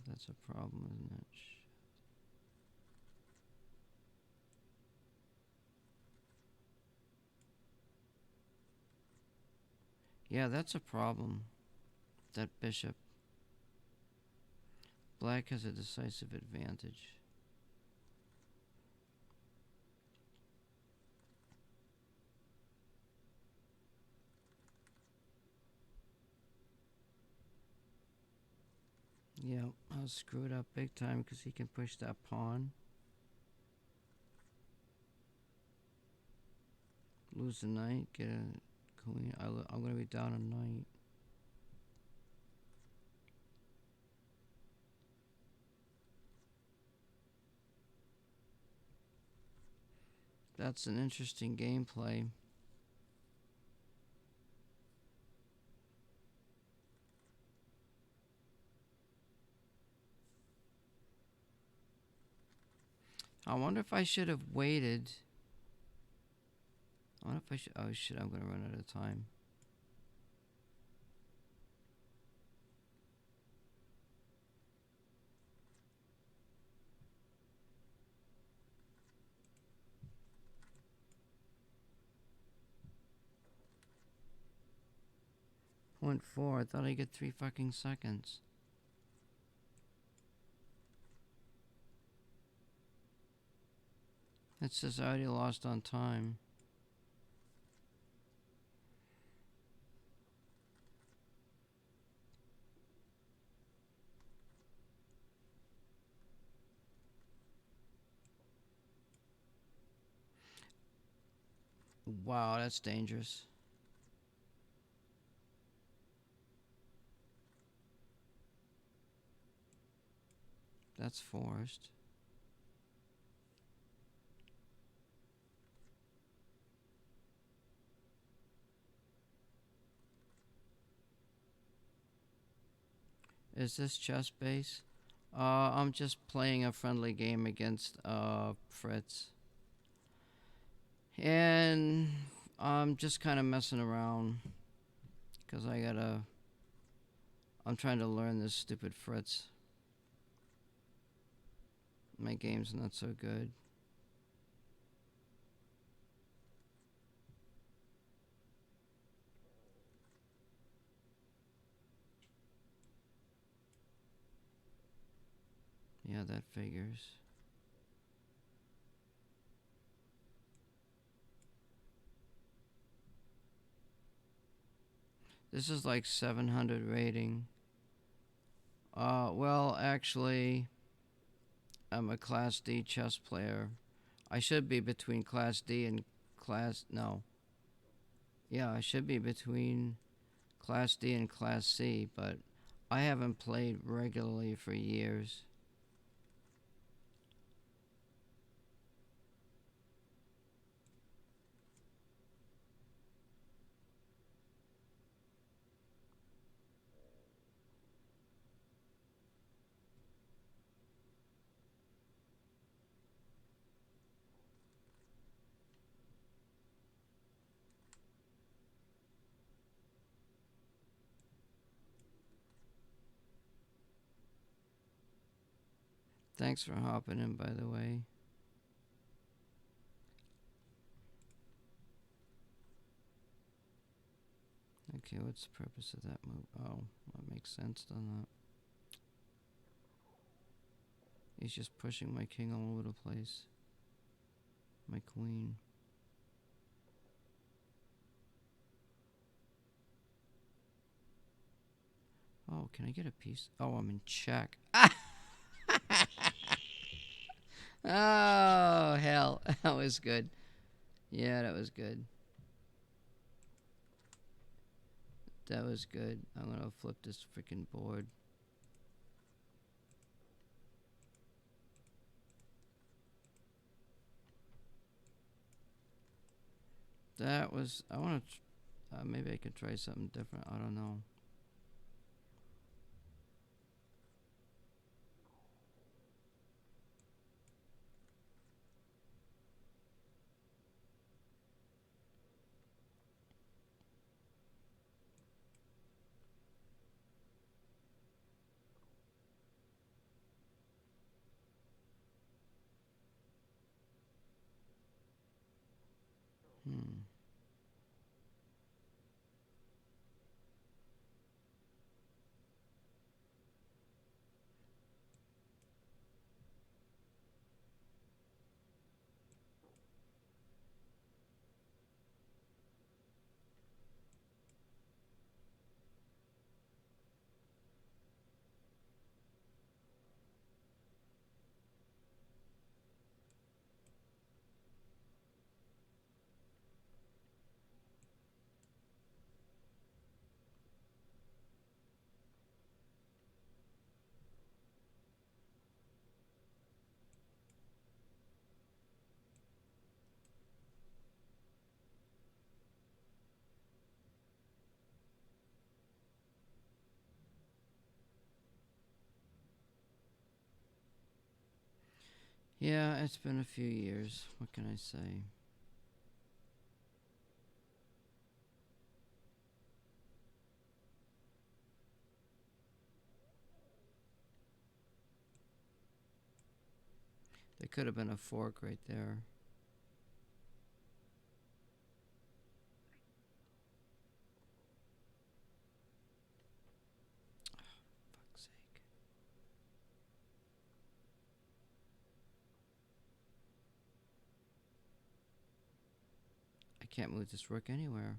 That's a problem, isn't it? Yeah, that's a problem. That bishop. Black has a decisive advantage. Yeah, I was screwed up big time because he can push that pawn. Lose the knight, get a queen. I'm going to be down a knight. That's an interesting gameplay. I wonder if I should have waited. I wonder if I should. Oh shit, I'm going to run out of time. Point 4. I thought I'd get 3 fucking seconds. It says I already lost on time. Wow, that's dangerous. That's forced. Is this chess base? I'm just playing a friendly game against Fritz. And I'm just kind of messing around. Because I'm trying to learn this stupid Fritz. My game's not so good. Yeah, that figures. This is like 700 rating. Well, actually, I'm a Class D chess player. I should be between Class D and Class... No. Yeah, I should be between Class D and Class C, but I haven't played regularly for years. Thanks for hopping in, by the way. Okay, what's the purpose of that move? Oh, that makes sense, doesn't it? He's just pushing my king all over the place. My queen. Oh, can I get a piece? Oh, I'm in check. Oh, hell. That was good. Yeah, that was good. That was good. I'm gonna flip this freaking board. That was... I wanna... maybe I could try something different. I don't know. Hmm. Yeah, it's been a few years. What can I say? There could have been a fork right there. Fuck's sake. I can't move this rook anywhere.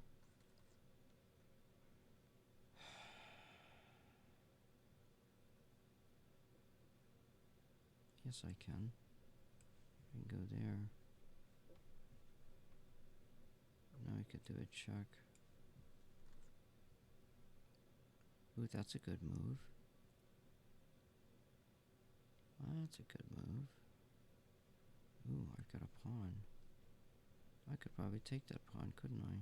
Yes, I can. I can go there. Now I could do a check. Ooh, that's a good move. That's a good move. Ooh, I got a pawn. I could probably take that pawn, couldn't I?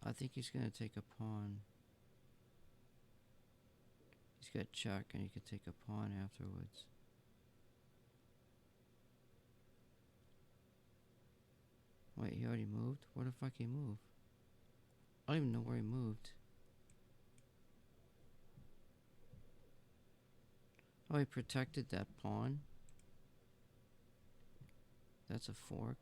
I think he's gonna take a pawn. He's got check and he could take a pawn afterwards. Wait, he already moved? Where the fuck he move? I don't even know where he moved. Oh, he protected that pawn. That's a fork.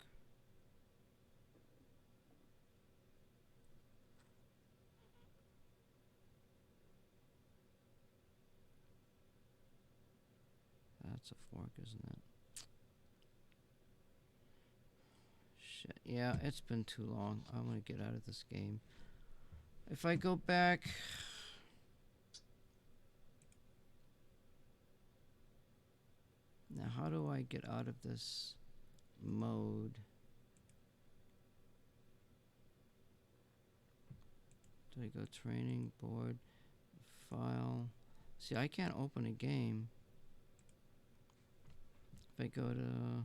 That's a fork, isn't it? Shit. Yeah, it's been too long. I'm gonna get out of this game. If I go back... Now, how do I get out of this mode? Do I go training, board, file? See, I can't open a game. If I go to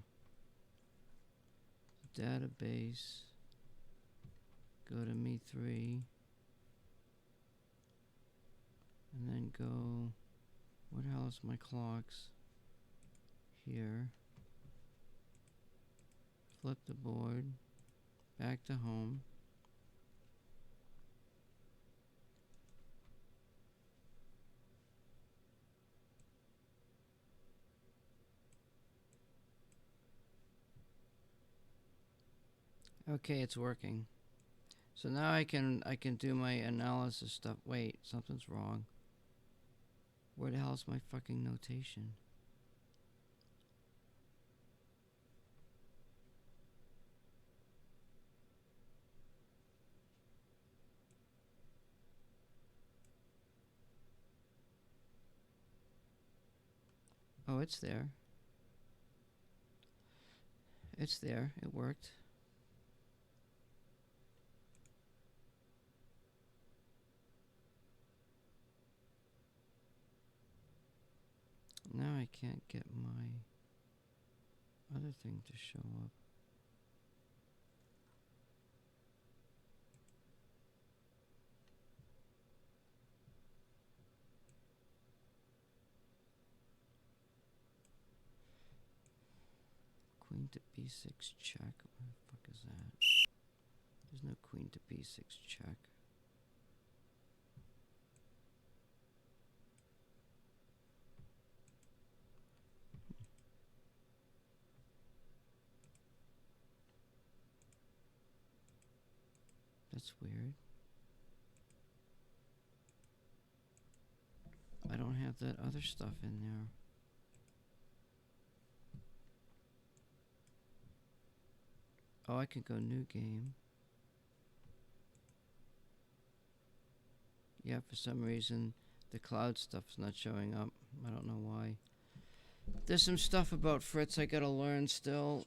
database, go to me3, and then go, where the hell is my clocks? Here. Flip the board, back to home. Okay, it's working. So now I can do my analysis stuff. Wait, something's wrong. Where the hell's my fucking notation? Oh, it's there. It's there. It worked. Now I can't get my other thing to show up. Queen to b6 check. What the fuck is that? There's no queen to b6 check. That's weird. I don't have that other stuff in there. Oh, I could go new game. Yeah, for some reason the cloud stuff's not showing up. I don't know why. There's some stuff about Fritz I gotta learn still.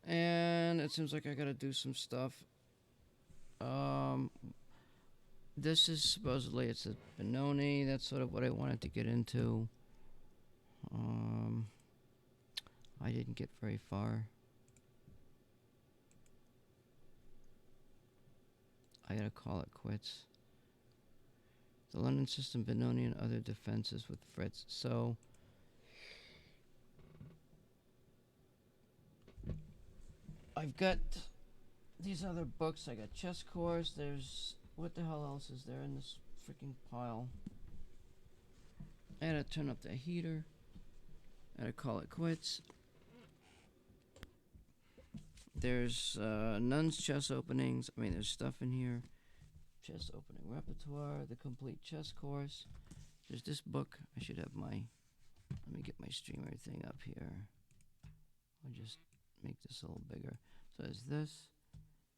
And it seems like I gotta do some stuff. This is supposedly, it's a Benoni. That's sort of what I wanted to get into. I didn't get very far. I gotta call it quits. The London system, Benoni, and other defenses with Fritz. So I've got these other books. I got chess course. There's what the hell else is there in this freaking pile? I gotta turn up the heater. I gotta call it quits. There's Nun's chess openings. I mean, there's stuff in here. Chess opening repertoire, the complete chess course. There's this book. I should have my. Let me get my streamer thing up here. I'll just make this a little bigger. So there's this.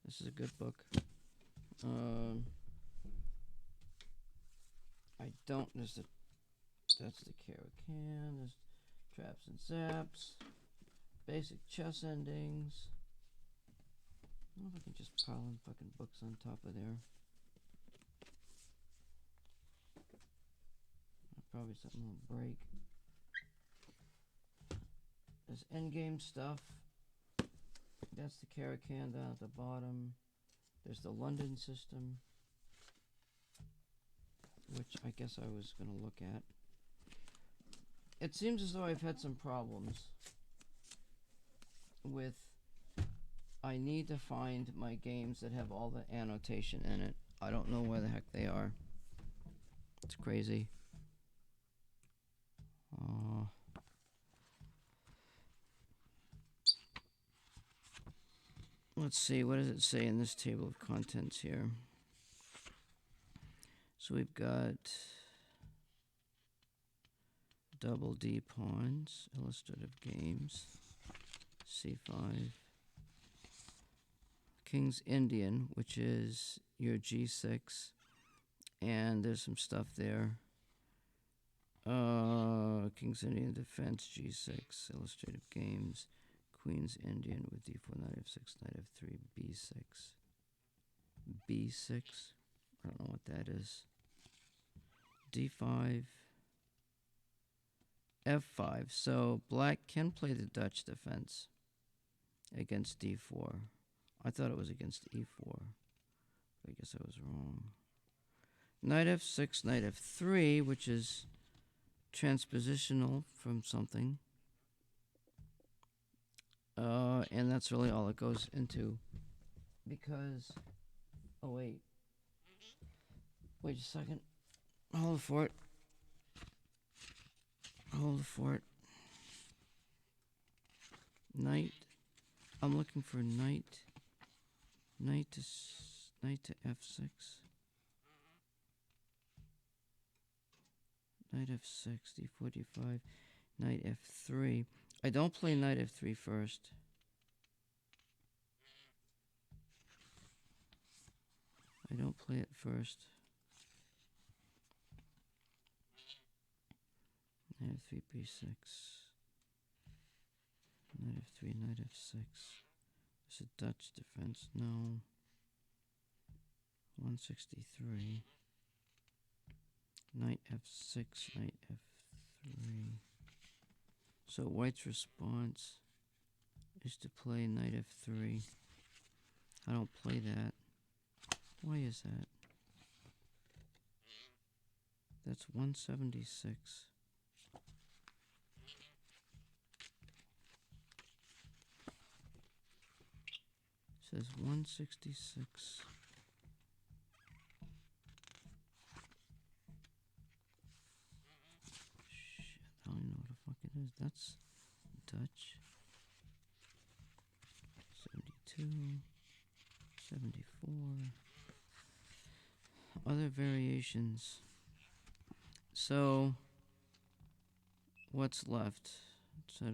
This is a good book. I don't. There's the. That's the Caracan. There's traps and zaps. Basic chess endings. I don't know if I can just pile in fucking books on top of there. Probably something will break. There's endgame stuff. That's the Caracan down at the bottom. There's the London system, which I guess I was going to look at. It seems as though I've had some problems with. I need to find my games that have all the annotation in it. I don't know where the heck they are. It's crazy. Let's see, what does it say in this table of contents here? So we've got double D pawns, illustrative games, C5, King's Indian, which is your G6, and there's some stuff there. King's Indian defense, G6, illustrative games, Queen's Indian with D4, knight F6, knight F3, B6. B6? I don't know what that is. D5, F5. So black can play the Dutch defense against D4. I thought it was against E4. I guess I was wrong. Knight F6, knight F3, which is transpositional from something. And that's really all it goes into. Because, oh wait. Wait a second. Hold the fort. Hold the fort. Knight. I'm looking for knight. Knight to F6. Knight F6, D4, D5, knight F3. I don't play knight F3 first. I don't play it first. Knight F3, B6. Knight F3, knight F6. It's a Dutch defense. No. 163. Knight F6, knight F3. So white's response is to play knight F3. I don't play that. Why is that? That's 176. It says 166. I don't know what the fuck it is. That's Dutch. 72, 74. Other variations. So, what's left? Etc.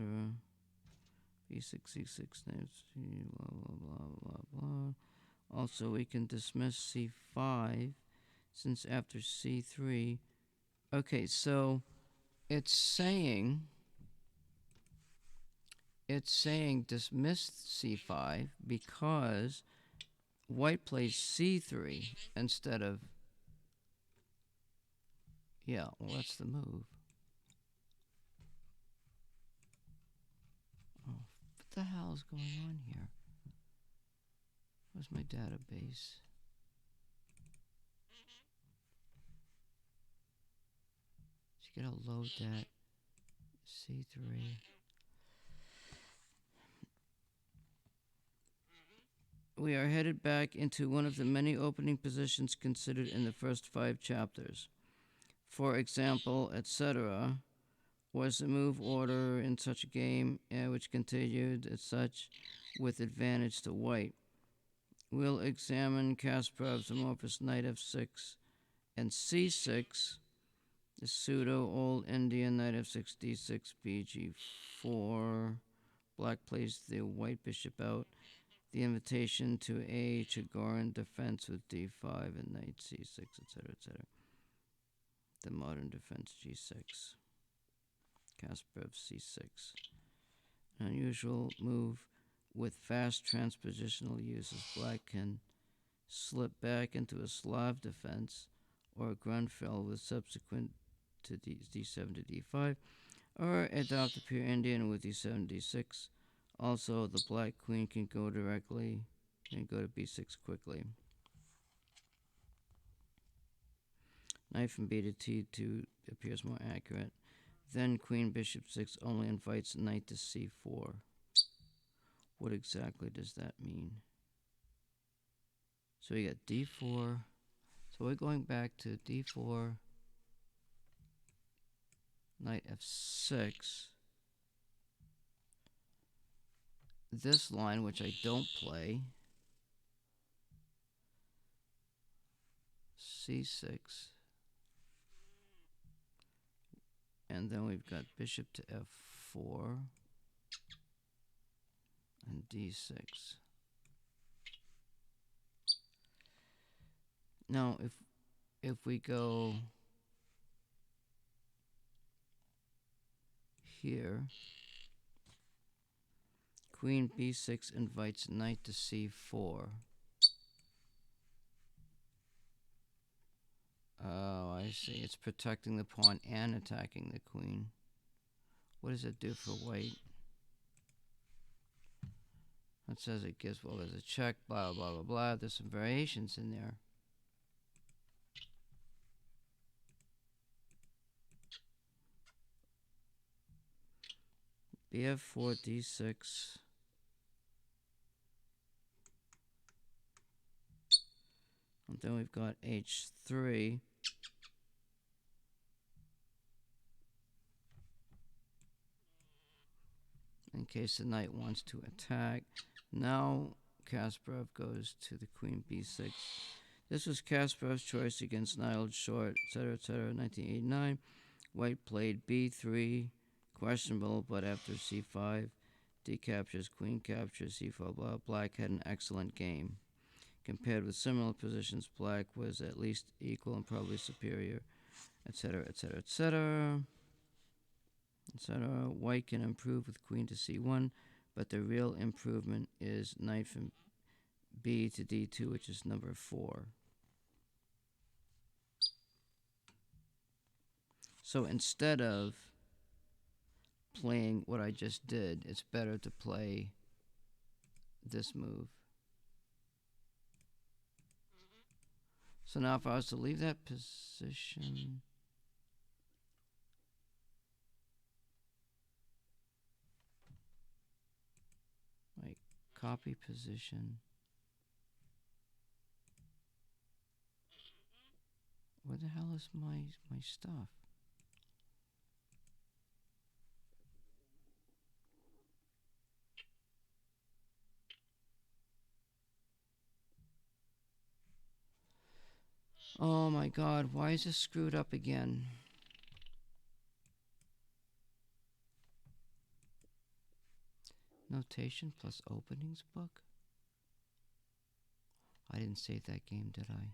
B6, C6, blah, blah, blah, blah, blah. Also, we can dismiss C5 since after C3. Okay, so it's saying dismiss C5 because white plays C3 instead of, yeah, well, that's the move. the hell is going on here? Where's my database? Just gotta load that. C3. We are headed back into one of the many opening positions considered in the first 5 chapters. For example, etc. was the move order in such a game, which continued as such with advantage to white. We'll examine Kasparov's amorphous knight f6 and c6, the pseudo old Indian knight f6 d6 bg4. Black plays the white bishop out. The invitation to a Chigorin defense with d5 and knight c6, etc., etc. The modern defense g6. Kasparov c6. An unusual move with fast transpositional use, as black can slip back into a Slav defense or Grunfeld with subsequent to d7 to d5, or adopt a pure Indian with d7 d6. Also, the black queen can go directly and go to b6 quickly. Knight from b to t2 appears more accurate. Then queen bishop 6 only invites knight to c4. What exactly does that mean? So we got d4. So we're going back to d4, knight f6. This line, which I don't play, c6. And then we've got bishop to f4 and d6. Now, if we go here, queen b6 invites knight to c4. Oh, I see. It's protecting the pawn and attacking the queen. What does it do for white? It says it gives, well, there's a check, blah, blah, blah, blah. There's some variations in there. bf4, d6. And then we've got h3. In case the knight wants to attack. Now Kasparov goes to the queen b6. This was Kasparov's choice against Niall Short, etc., etc., 1989. White played b3, questionable, but after c5, d captures, queen captures, c4, blah. Black had an excellent game. Compared with similar positions, black was at least equal and probably superior, etc., etc., etc., etc. White can improve with queen to c1, but the real improvement is knight from b to d2, which is number 4. So instead of playing what I just did, it's better to play this move. So now if I was to leave that position, like copy position, where the hell is my stuff? Oh my god, why is this screwed up again? Notation plus openings book? I didn't save that game, did I?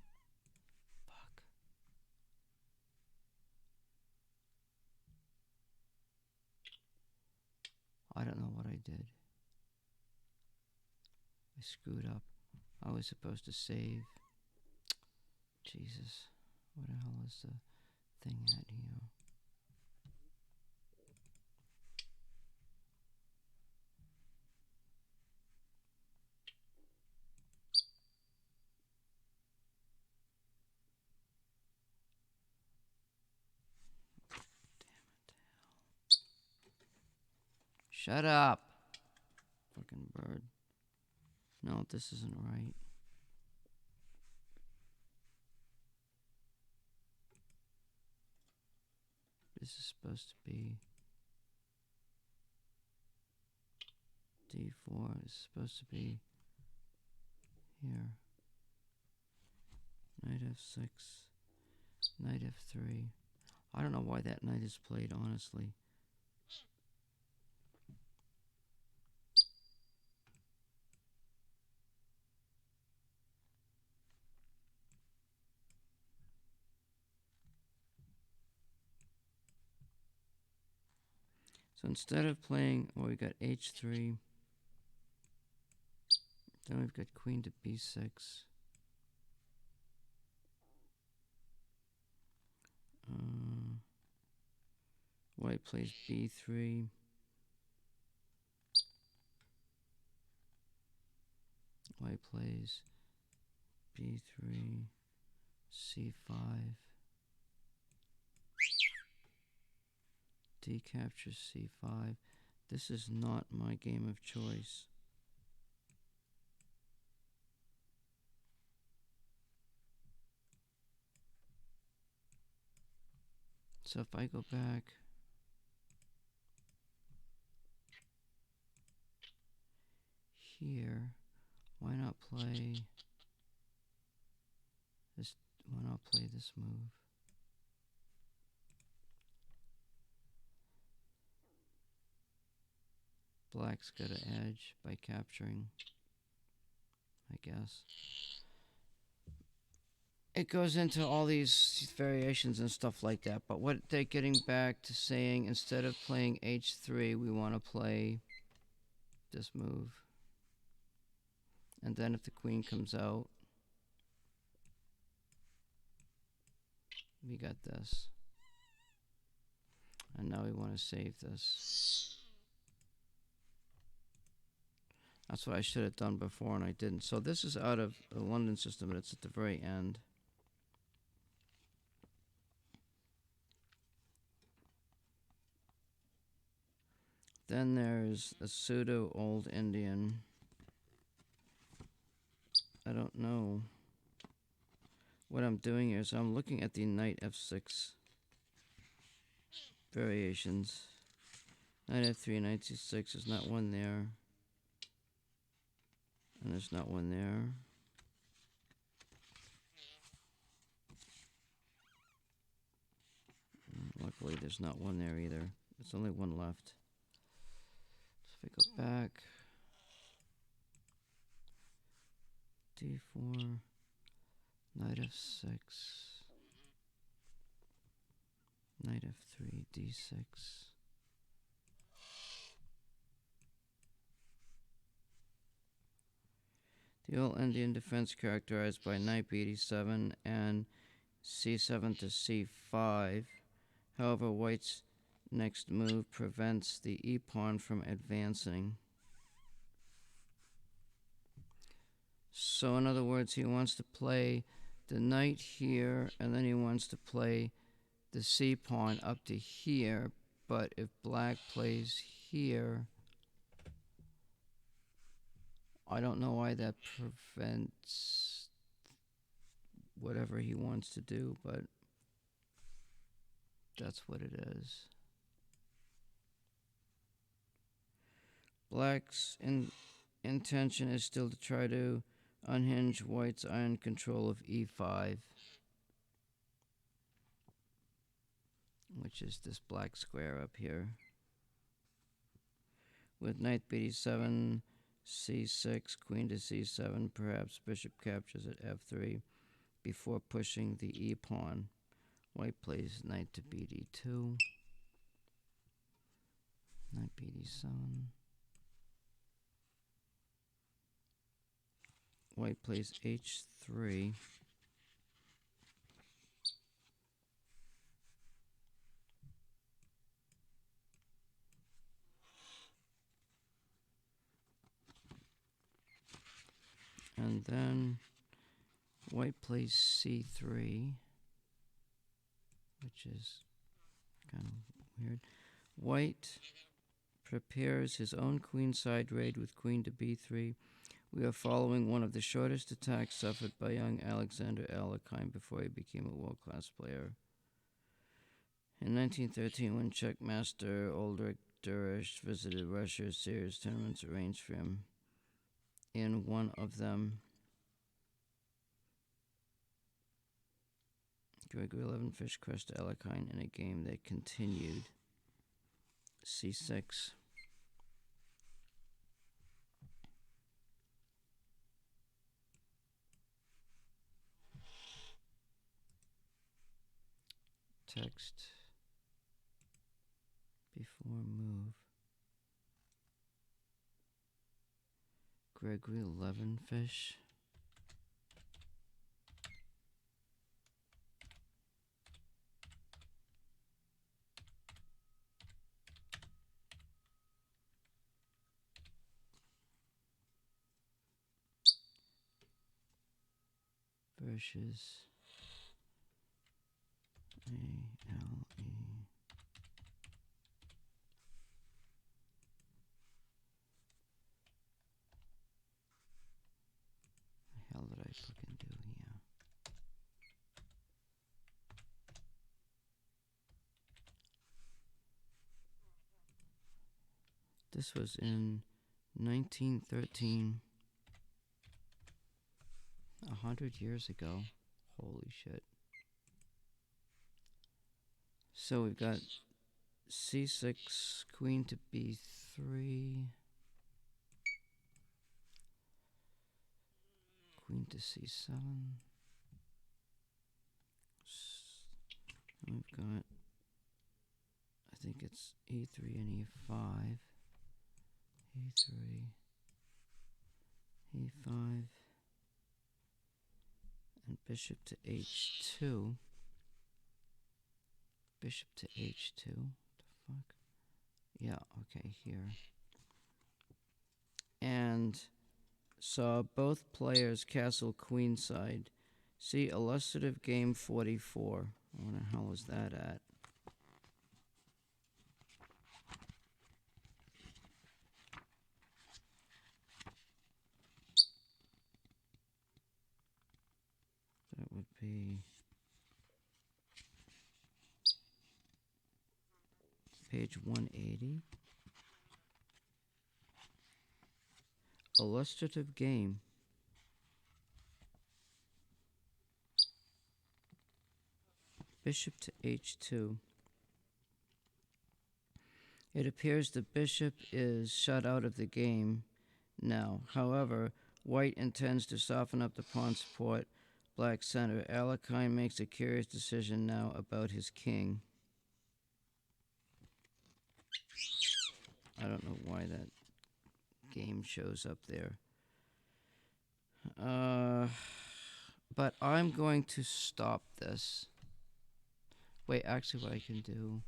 Fuck. I don't know what I did. I screwed up. I was supposed to save. Jesus. Where the hell is the thing at here? Shut up. Fucking bird. No, this isn't right. This is supposed to be D4. It's supposed to be here. Knight F6. Knight F3. I don't know why that knight is played, honestly. So instead of playing, well, we got H3. Then we've got queen to B6. White plays B3. White plays B3, C5. D captures C5. This is not my game of choice. So if I go back here, why not play this? Why not play this move? Black's got an edge by capturing, I guess. It goes into all these variations and stuff like that, but what they're getting back to saying, instead of playing H3, we want to play this move. And then if the queen comes out, we got this. And now we want to save this. That's what I should have done before, and I didn't. So this is out of the London system, but it's at the very end. Then there's a pseudo old Indian. I don't know. What I'm doing here is I'm looking at the knight F6 variations. Knight F3, knight C6, there's not one there. And there's not one there. Luckily, there's not one there either. There's only one left. So if I go back, D4, knight F6, knight F3, D6. The old Indian defense characterized by knight b7 and c7 to c5. However, white's next move prevents the e-pawn from advancing. So in other words, he wants to play the knight here, and then he wants to play the c-pawn up to here. But if black plays here, I don't know why that prevents whatever he wants to do, but that's what it is. Black's intention is still to try to unhinge white's iron control of e5, which is this black square up here. With knight b7, c6, queen to c7, perhaps bishop captures at f3 before pushing the e-pawn. White plays knight to bd2, knight bd7. White plays h3. And then white plays c3, which is kind of weird. White prepares his own queenside raid with queen to b3. We are following one of the shortest attacks suffered by young Alexander Alekhine before he became a world-class player. In 1913, when Czech master Oldrich Durish visited Russia, a series of tournaments arranged for him. In one of them, Gregory 11 fish crushed Alekhine in a game that continued. c6. Text before move. Gregory 11 fish. Versus ALE. The hell did I fucking do here? This was in 1913. 100 years ago. Holy shit. So we've got c6, queen to b3, queen to c7. We've got, I think it's e3 and e5, e3, e5, and bishop to h2. Bishop to h2. What the fuck? Yeah, okay, here. And saw both players castle queenside. See illustrative game 44. Where the hell is that at? That would be page 180. Illustrative game. Bishop to h2. It appears the bishop is shut out of the game now. However, white intends to soften up the pawn support. Black center. Alekhine makes a curious decision now about his king. I don't know why that game shows up there. But I'm going to stop this. Wait, actually what I can do...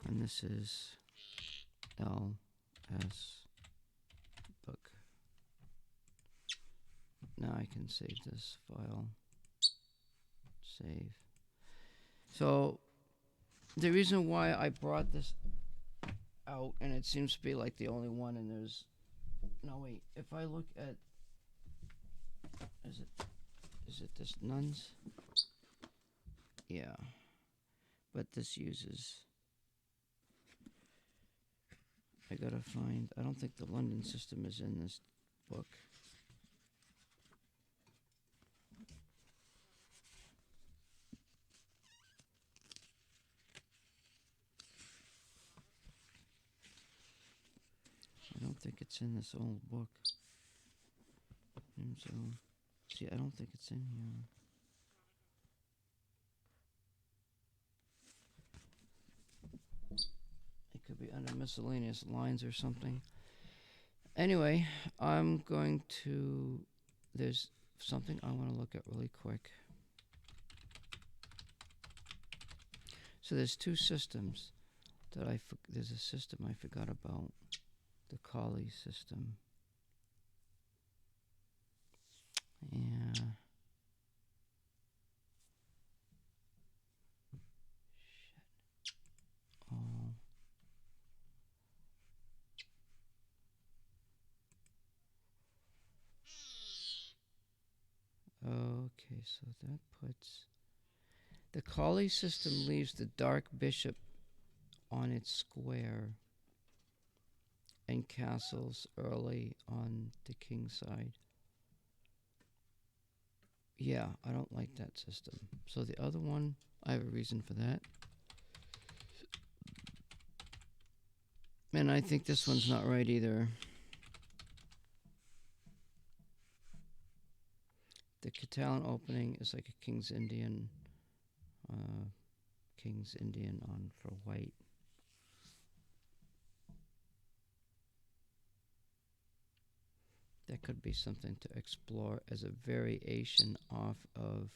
And this is LS book. Now I can save this file. Save. So the reason why I brought this out, and it seems to be like the only one, and there's no wait. If I look at, is it this nuns? Yeah, but this uses. I gotta find. I don't think the London system is in this book. I don't think it's in this old book. So, see, I don't think it's in here. It could be under miscellaneous lines or something. Anyway, I'm going to... There's something I want to look at really quick. So there's two systems that there's a system I forgot about. the Kali system. Yeah. Oh. Okay, so that puts the Kali system leaves the dark bishop on its square and castles early on the king side. Yeah, I don't like that system. So the other one, I have a reason for that. And I think this one's not right either. The Catalan opening is like a King's Indian on for white. That could be something to explore as a variation off of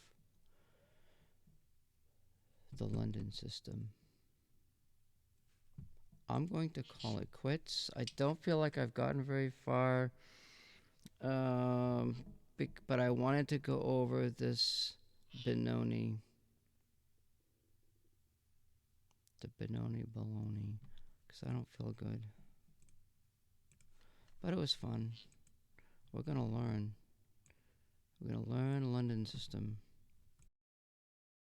the London system. I'm going to call it quits. I don't feel like I've gotten very far. But I wanted to go over this Benoni. The Benoni baloney. Because I don't feel good. But it was fun. We're going to learn. We're going to learn London system.